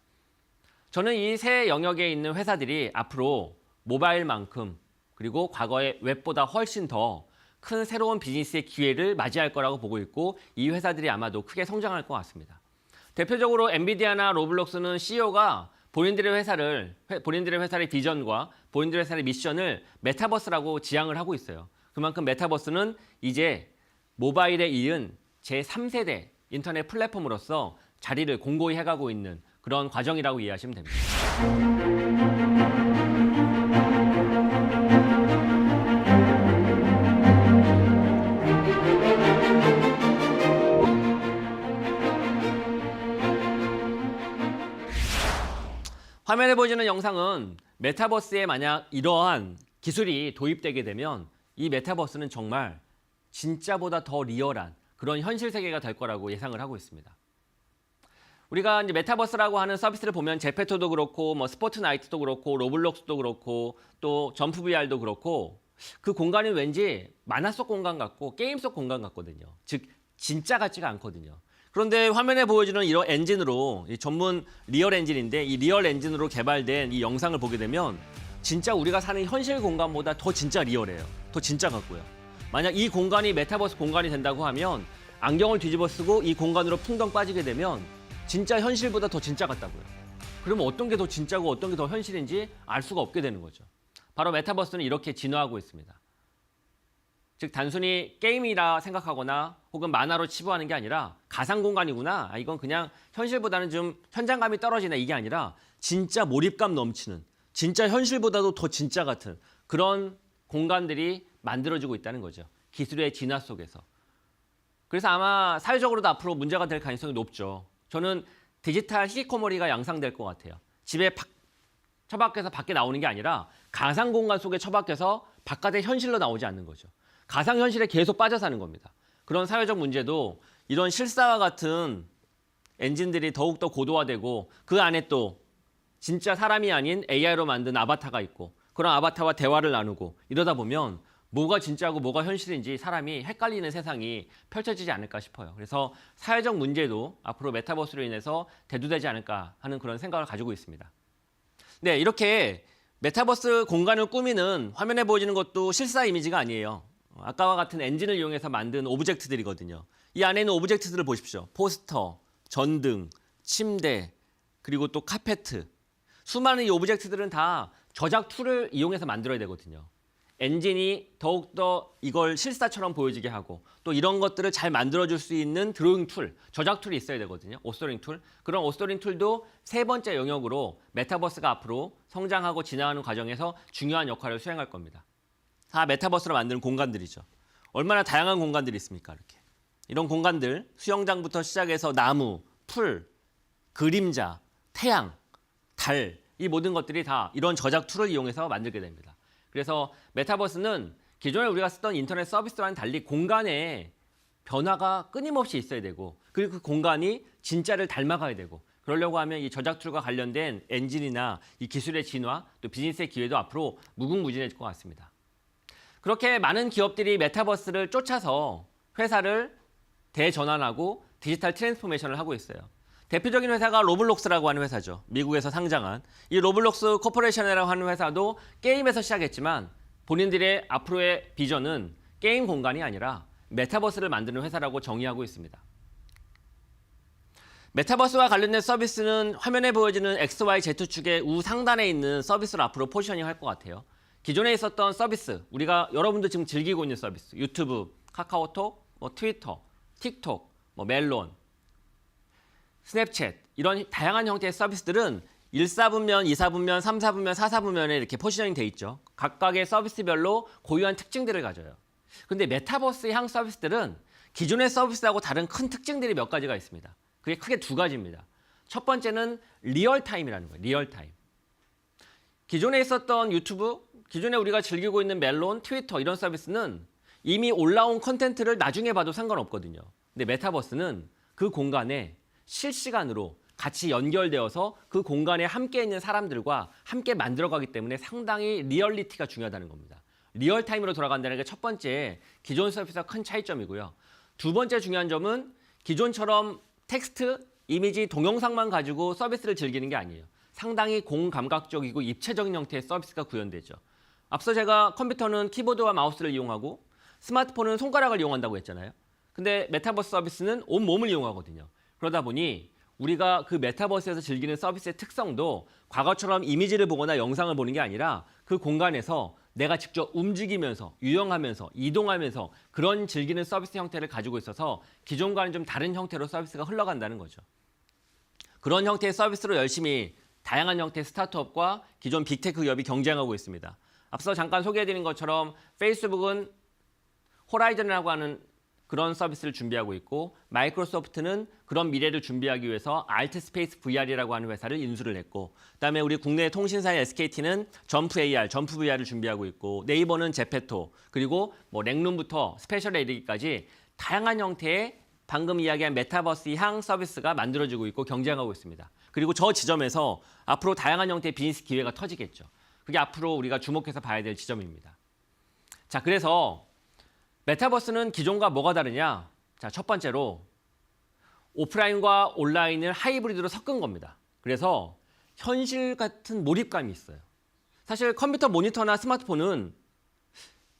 저는 이 세 영역에 있는 회사들이 앞으로 모바일만큼 그리고 과거의 웹보다 훨씬 더 큰 새로운 비즈니스의 기회를 맞이할 거라고 보고 있고 이 회사들이 아마도 크게 성장할 것 같습니다. 대표적으로 엔비디아나 로블록스는 CEO가 본인들의 회사의 비전과 본인들의 회사의 미션을 메타버스라고 지향을 하고 있어요. 그만큼 메타버스는 이제 모바일에 이은 제3세대 인터넷 플랫폼으로서 자리를 공고히 해가고 있는 그런 과정이라고 이해하시면 됩니다. 화면에 보여지는 영상은 메타버스에 만약 이러한 기술이 도입되게 되면 이 메타버스는 정말 진짜보다 더 리얼한 그런 현실 세계가 될 거라고 예상을 하고 있습니다. 우리가 이제 메타버스라고 하는 서비스를 보면 제페토도 그렇고 뭐 스포트나이트도 그렇고 로블록스도 그렇고 또 점프 VR도 그렇고 그 공간이 왠지 만화 속 공간 같고 게임 속 공간 같거든요. 즉 진짜 같지가 않거든요. 그런데 화면에 보여주는 이런 엔진으로 이 전문 리얼 엔진인데 이 리얼 엔진으로 개발된 이 영상을 보게 되면 진짜 우리가 사는 현실 공간보다 더 진짜 리얼해요. 더 진짜 같고요. 만약 이 공간이 메타버스 공간이 된다고 하면 안경을 뒤집어 쓰고 이 공간으로 풍덩 빠지게 되면 진짜 현실보다 더 진짜 같다고요. 그러면 어떤 게 더 진짜고 어떤 게 더 현실인지 알 수가 없게 되는 거죠. 바로 메타버스는 이렇게 진화하고 있습니다. 즉 단순히 게임이라 생각하거나 혹은 만화로 치부하는 게 아니라 가상 공간이구나. 이건 그냥 현실보다는 좀 현장감이 떨어지네. 이게 아니라 진짜 몰입감 넘치는 진짜 현실보다도 더 진짜 같은 그런 공간들이 만들어지고 있다는 거죠. 기술의 진화 속에서. 그래서 아마 사회적으로도 앞으로 문제가 될 가능성이 높죠. 저는 디지털 히키코모리가 양상될 것 같아요. 집에 처박혀서 밖에 나오는 게 아니라 가상 공간 속에 처박혀서 바깥의 현실로 나오지 않는 거죠. 가상 현실에 계속 빠져 사는 겁니다. 그런 사회적 문제도 이런 실사와 같은 엔진들이 더욱더 고도화되고 그 안에 또 진짜 사람이 아닌 AI로 만든 아바타가 있고 그런 아바타와 대화를 나누고 이러다 보면 뭐가 진짜고 뭐가 현실인지 사람이 헷갈리는 세상이 펼쳐지지 않을까 싶어요. 그래서 사회적 문제도 앞으로 메타버스로 인해서 대두되지 않을까 하는 그런 생각을 가지고 있습니다. 네, 이렇게 메타버스 공간을 꾸미는 화면에 보여지는 것도 실사 이미지가 아니에요. 아까와 같은 엔진을 이용해서 만든 오브젝트들이거든요. 이 안에 있는 오브젝트들을 보십시오. 포스터, 전등, 침대, 그리고 또 카페트. 수많은 이 오브젝트들은 다 저작 툴을 이용해서 만들어야 되거든요. 엔진이 더욱더 이걸 실사처럼 보여지게 하고 또 이런 것들을 잘 만들어줄 수 있는 드로잉 툴, 저작 툴이 있어야 되거든요. 오스토링 툴. 그런 오스토링 툴도 세 번째 영역으로 메타버스가 앞으로 성장하고 진화하는 과정에서 중요한 역할을 수행할 겁니다. 다 메타버스로 만드는 공간들이죠. 얼마나 다양한 공간들이 있습니까? 이렇게. 이런 공간들, 수영장부터 시작해서 나무, 풀, 그림자, 태양, 달, 이 모든 것들이 다 이런 저작 툴을 이용해서 만들게 됩니다. 그래서 메타버스는 기존에 우리가 쓰던 인터넷 서비스와는 달리 공간에 변화가 끊임없이 있어야 되고 그리고 그 공간이 진짜를 닮아가야 되고 그러려고 하면 이 저작 툴과 관련된 엔진이나 이 기술의 진화 또 비즈니스의 기회도 앞으로 무궁무진해질 것 같습니다. 그렇게 많은 기업들이 메타버스를 쫓아서 회사를 대전환하고 디지털 트랜스포메이션을 하고 있어요. 대표적인 회사가 로블록스라고 하는 회사죠. 미국에서 상장한. 이 로블록스 코퍼레이션이라고 하는 회사도 게임에서 시작했지만 본인들의 앞으로의 비전은 게임 공간이 아니라 메타버스를 만드는 회사라고 정의하고 있습니다. 메타버스와 관련된 서비스는 화면에 보여지는 XYZ축의 우상단에 있는 서비스로 앞으로 포지셔닝 할 것 같아요. 기존에 있었던 서비스, 우리가 여러분도 지금 즐기고 있는 서비스, 유튜브, 카카오톡, 트위터, 틱톡, 멜론, 스냅챗 이런 다양한 형태의 서비스들은 1사분면, 2사분면, 3사분면, 4사분면에 이렇게 포지셔닝 돼 있죠. 각각의 서비스별로 고유한 특징들을 가져요. 근데 메타버스 향 서비스들은 기존의 서비스하고 다른 큰 특징들이 몇 가지가 있습니다. 그게 크게 두 가지입니다. 첫 번째는 리얼타임이라는 거예요. 리얼타임. 기존에 있었던 유튜브, 기존에 우리가 즐기고 있는 멜론, 트위터 이런 서비스는 이미 올라온 콘텐츠를 나중에 봐도 상관없거든요. 근데 메타버스는 그 공간에 실시간으로 같이 연결되어서 그 공간에 함께 있는 사람들과 함께 만들어가기 때문에 상당히 리얼리티가 중요하다는 겁니다. 리얼타임으로 돌아간다는 게 첫 번째 기존 서비스와 큰 차이점이고요. 두 번째 중요한 점은 기존처럼 텍스트, 이미지, 동영상만 가지고 서비스를 즐기는 게 아니에요. 상당히 공감각적이고 입체적인 형태의 서비스가 구현되죠. 앞서 제가 컴퓨터는 키보드와 마우스를 이용하고 스마트폰은 손가락을 이용한다고 했잖아요. 근데 메타버스 서비스는 온몸을 이용하거든요. 그러다 보니 우리가 그 메타버스에서 즐기는 서비스의 특성도 과거처럼 이미지를 보거나 영상을 보는 게 아니라 그 공간에서 내가 직접 움직이면서 유영하면서 이동하면서 그런 즐기는 서비스 형태를 가지고 있어서 기존과는 좀 다른 형태로 서비스가 흘러간다는 거죠. 그런 형태의 서비스로 열심히 다양한 형태의 스타트업과 기존 빅테크 기업이 경쟁하고 있습니다. 앞서 잠깐 소개해드린 것처럼 페이스북은 호라이즌이라고 하는 그런 서비스를 준비하고 있고 마이크로소프트는 그런 미래를 준비하기 위해서 알트스페이스 VR이라고 하는 회사를 인수를 했고 그다음에 우리 국내 통신사의 SKT는 점프 AR, 점프 VR을 준비하고 있고 네이버는 제페토 그리고 랭룸부터 스페셜에 이르기까지 다양한 형태의 방금 이야기한 메타버스 향 서비스가 만들어지고 있고 경쟁하고 있습니다. 그리고 저 지점에서 앞으로 다양한 형태의 비즈니스 기회가 터지겠죠. 그게 앞으로 우리가 주목해서 봐야 될 지점입니다. 자, 그래서 메타버스는 기존과 뭐가 다르냐? 자, 첫 번째로 오프라인과 온라인을 하이브리드로 섞은 겁니다. 그래서 현실 같은 몰입감이 있어요. 사실 컴퓨터 모니터나 스마트폰은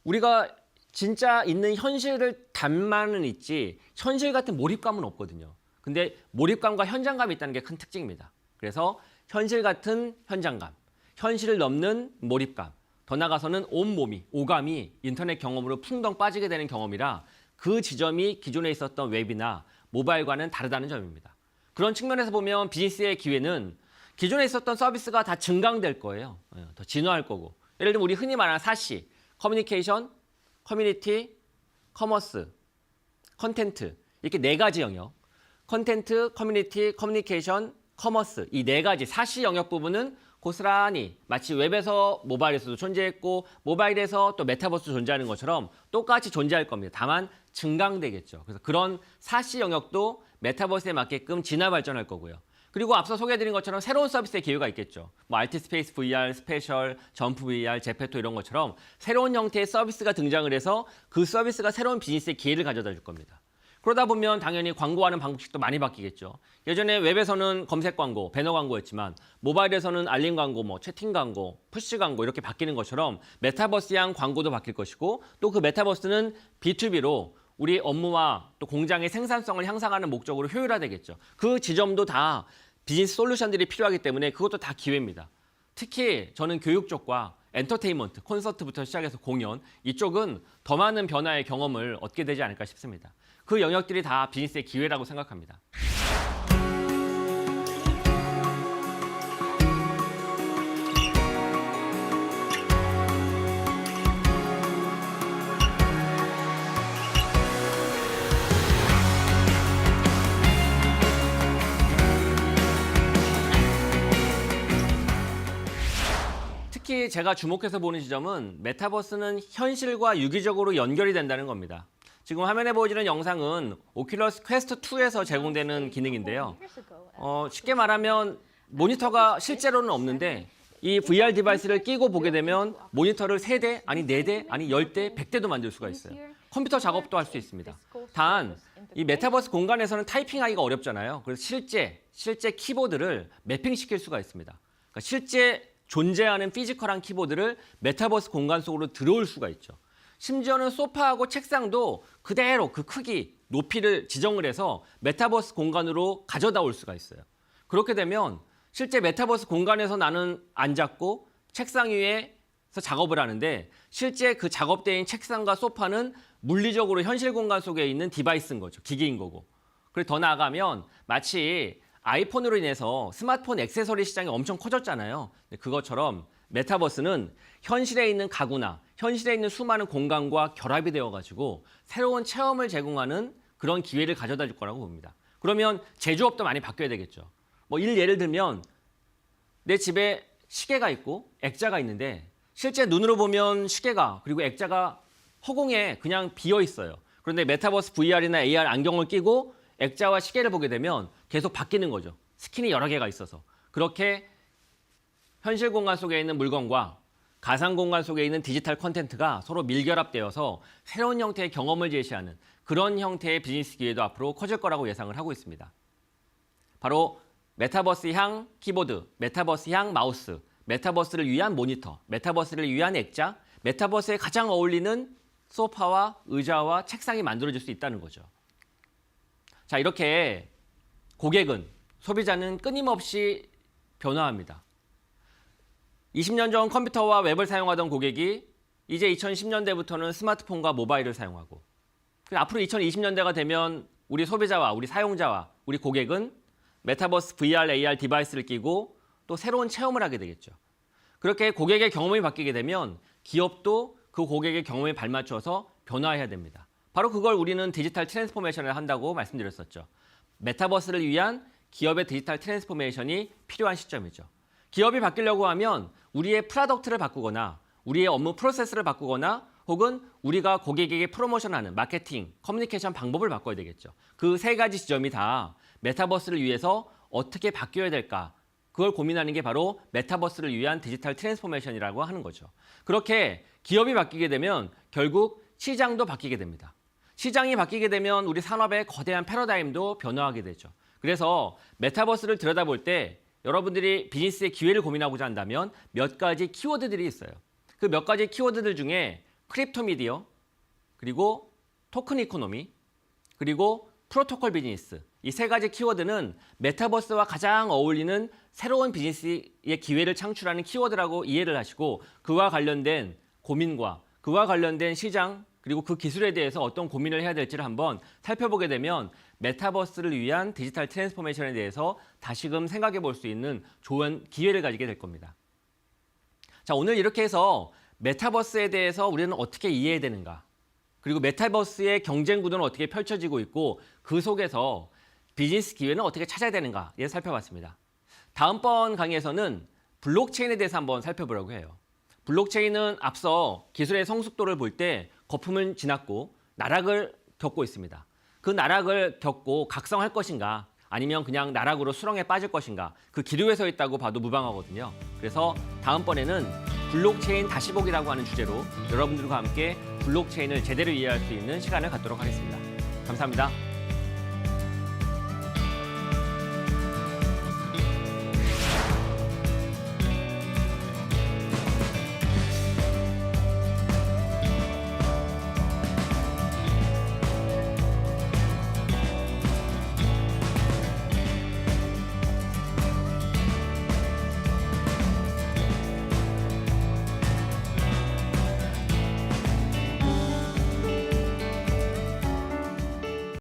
우리가 진짜 있는 현실을 담만은 있지 현실 같은 몰입감은 없거든요. 근데 몰입감과 현장감이 있다는 게 큰 특징입니다. 그래서 현실 같은 현장감, 현실을 넘는 몰입감, 더 나아가서는 온몸이, 오감이 인터넷 경험으로 풍덩 빠지게 되는 경험이라 그 지점이 기존에 있었던 웹이나 모바일과는 다르다는 점입니다. 그런 측면에서 보면 비즈니스의 기회는 기존에 있었던 서비스가 다 증강될 거예요. 더 진화할 거고. 예를 들면 우리 흔히 말하는 4C, 커뮤니케이션, 커뮤니티, 커머스, 컨텐트 이렇게 네 가지 영역. 컨텐트, 커뮤니티, 커뮤니케이션, 커머스 이 네 가지 4C 영역 부분은 고스란히 마치 웹에서 모바일에서도 존재했고 모바일에서 또 메타버스 존재하는 것처럼 똑같이 존재할 겁니다. 다만 증강되겠죠. 그래서 그런 4C 영역도 메타버스에 맞게끔 진화 발전할 거고요. 그리고 앞서 소개해드린 것처럼 새로운 서비스의 기회가 있겠죠. 알티스페이스 VR, 스페셜, 점프 VR, 제페토 이런 것처럼 새로운 형태의 서비스가 등장을 해서 그 서비스가 새로운 비즈니스의 기회를 가져다 줄 겁니다. 그러다 보면 당연히 광고하는 방식도 많이 바뀌겠죠. 예전에 웹에서는 검색 광고, 배너 광고였지만 모바일에서는 알림 광고, 채팅 광고, 푸시 광고 이렇게 바뀌는 것처럼 메타버스향 광고도 바뀔 것이고 또 그 메타버스는 B2B로 우리 업무와 또 공장의 생산성을 향상하는 목적으로 효율화되겠죠. 그 지점도 다 비즈니스 솔루션들이 필요하기 때문에 그것도 다 기회입니다. 특히 저는 교육 쪽과 엔터테인먼트, 콘서트부터 시작해서 공연 이쪽은 더 많은 변화의 경험을 얻게 되지 않을까 싶습니다. 그 영역들이 다 비즈니스의 기회라고 생각합니다. 특히 제가 주목해서 보는 지점은 메타버스는 현실과 유기적으로 연결이 된다는 겁니다. 지금 화면에 보여지는 영상은 오큘러스 퀘스트 2에서 제공되는 기능인데요. 쉽게 말하면 모니터가 실제로는 없는데 이 VR 디바이스를 끼고 보게 되면 모니터를 3대, 아니 4대, 아니 10대, 100대도 만들 수가 있어요. 컴퓨터 작업도 할 수 있습니다. 단, 이 메타버스 공간에서는 타이핑하기가 어렵잖아요. 그래서 실제 키보드를 매핑시킬 수가 있습니다. 그러니까 실제 존재하는 피지컬한 키보드를 메타버스 공간 속으로 들어올 수가 있죠. 심지어는 소파하고 책상도 그대로 그 크기, 높이를 지정을 해서 메타버스 공간으로 가져다 올 수가 있어요. 그렇게 되면 실제 메타버스 공간에서 나는 앉았고 책상 위에서 작업을 하는데 실제 그 작업대인 책상과 소파는 물리적으로 현실 공간 속에 있는 디바이스인 거죠. 기기인 거고. 그리고 더 나아가면 마치 아이폰으로 인해서 스마트폰 액세서리 시장이 엄청 커졌잖아요. 그것처럼 메타버스는 현실에 있는 가구나 현실에 있는 수많은 공간과 결합이 되어가지고 새로운 체험을 제공하는 그런 기회를 가져다 줄 거라고 봅니다. 그러면 제조업도 많이 바뀌어야 되겠죠. 예를 들면 내 집에 시계가 있고 액자가 있는데 실제 눈으로 보면 시계가 그리고 액자가 허공에 그냥 비어 있어요. 그런데 메타버스 VR이나 AR 안경을 끼고 액자와 시계를 보게 되면 계속 바뀌는 거죠. 스킨이 여러 개가 있어서. 그렇게 현실 공간 속에 있는 물건과 가상 공간 속에 있는 디지털 콘텐츠가 서로 밀결합되어서 새로운 형태의 경험을 제시하는 그런 형태의 비즈니스 기회도 앞으로 커질 거라고 예상을 하고 있습니다. 바로 메타버스향 키보드, 메타버스향 마우스, 메타버스를 위한 모니터, 메타버스를 위한 액자, 메타버스에 가장 어울리는 소파와 의자와 책상이 만들어질 수 있다는 거죠. 자, 이렇게 고객은, 소비자는 끊임없이 변화합니다. 20년 전 컴퓨터와 웹을 사용하던 고객이 이제 2010년대부터는 스마트폰과 모바일을 사용하고 앞으로 2020년대가 되면 우리 소비자와 우리 사용자와 우리 고객은 메타버스 VR, AR 디바이스를 끼고 또 새로운 체험을 하게 되겠죠. 그렇게 고객의 경험이 바뀌게 되면 기업도 그 고객의 경험에 발맞춰서 변화해야 됩니다. 바로 그걸 우리는 디지털 트랜스포메이션을 한다고 말씀드렸었죠. 메타버스를 위한 기업의 디지털 트랜스포메이션이 필요한 시점이죠. 기업이 바뀌려고 하면 우리의 프로덕트를 바꾸거나 우리의 업무 프로세스를 바꾸거나 혹은 우리가 고객에게 프로모션하는 마케팅, 커뮤니케이션 방법을 바꿔야 되겠죠. 그 세 가지 지점이 다 메타버스를 위해서 어떻게 바뀌어야 될까? 그걸 고민하는 게 바로 메타버스를 위한 디지털 트랜스포메이션이라고 하는 거죠. 그렇게 기업이 바뀌게 되면 결국 시장도 바뀌게 됩니다. 시장이 바뀌게 되면 우리 산업의 거대한 패러다임도 변화하게 되죠. 그래서 메타버스를 들여다볼 때 여러분들이 비즈니스의 기회를 고민하고자 한다면 몇 가지 키워드들이 있어요. 그 몇 가지 키워드들 중에 크립토 미디어, 그리고 토큰 이코노미, 그리고 프로토콜 비즈니스, 이 세 가지 키워드는 메타버스와 가장 어울리는 새로운 비즈니스의 기회를 창출하는 키워드라고 이해를 하시고 그와 관련된 고민과 그와 관련된 시장 그리고 그 기술에 대해서 어떤 고민을 해야 될지를 한번 살펴보게 되면 메타버스를 위한 디지털 트랜스포메이션에 대해서 다시금 생각해 볼 수 있는 좋은 기회를 가지게 될 겁니다. 자, 오늘 이렇게 해서 메타버스에 대해서 우리는 어떻게 이해해야 되는가, 그리고 메타버스의 경쟁 구도는 어떻게 펼쳐지고 있고 그 속에서 비즈니스 기회는 어떻게 찾아야 되는가에 살펴봤습니다. 다음번 강의에서는 블록체인에 대해서 한번 살펴보려고 해요. 블록체인은 앞서 기술의 성숙도를 볼 때 거품을 지났고 나락을 겪고 있습니다. 그 나락을 겪고 각성할 것인가 아니면 그냥 나락으로 수렁에 빠질 것인가 그 기류에 서 있다고 봐도 무방하거든요. 그래서 다음번에는 블록체인 다시 보기라고 하는 주제로 여러분들과 함께 블록체인을 제대로 이해할 수 있는 시간을 갖도록 하겠습니다. 감사합니다.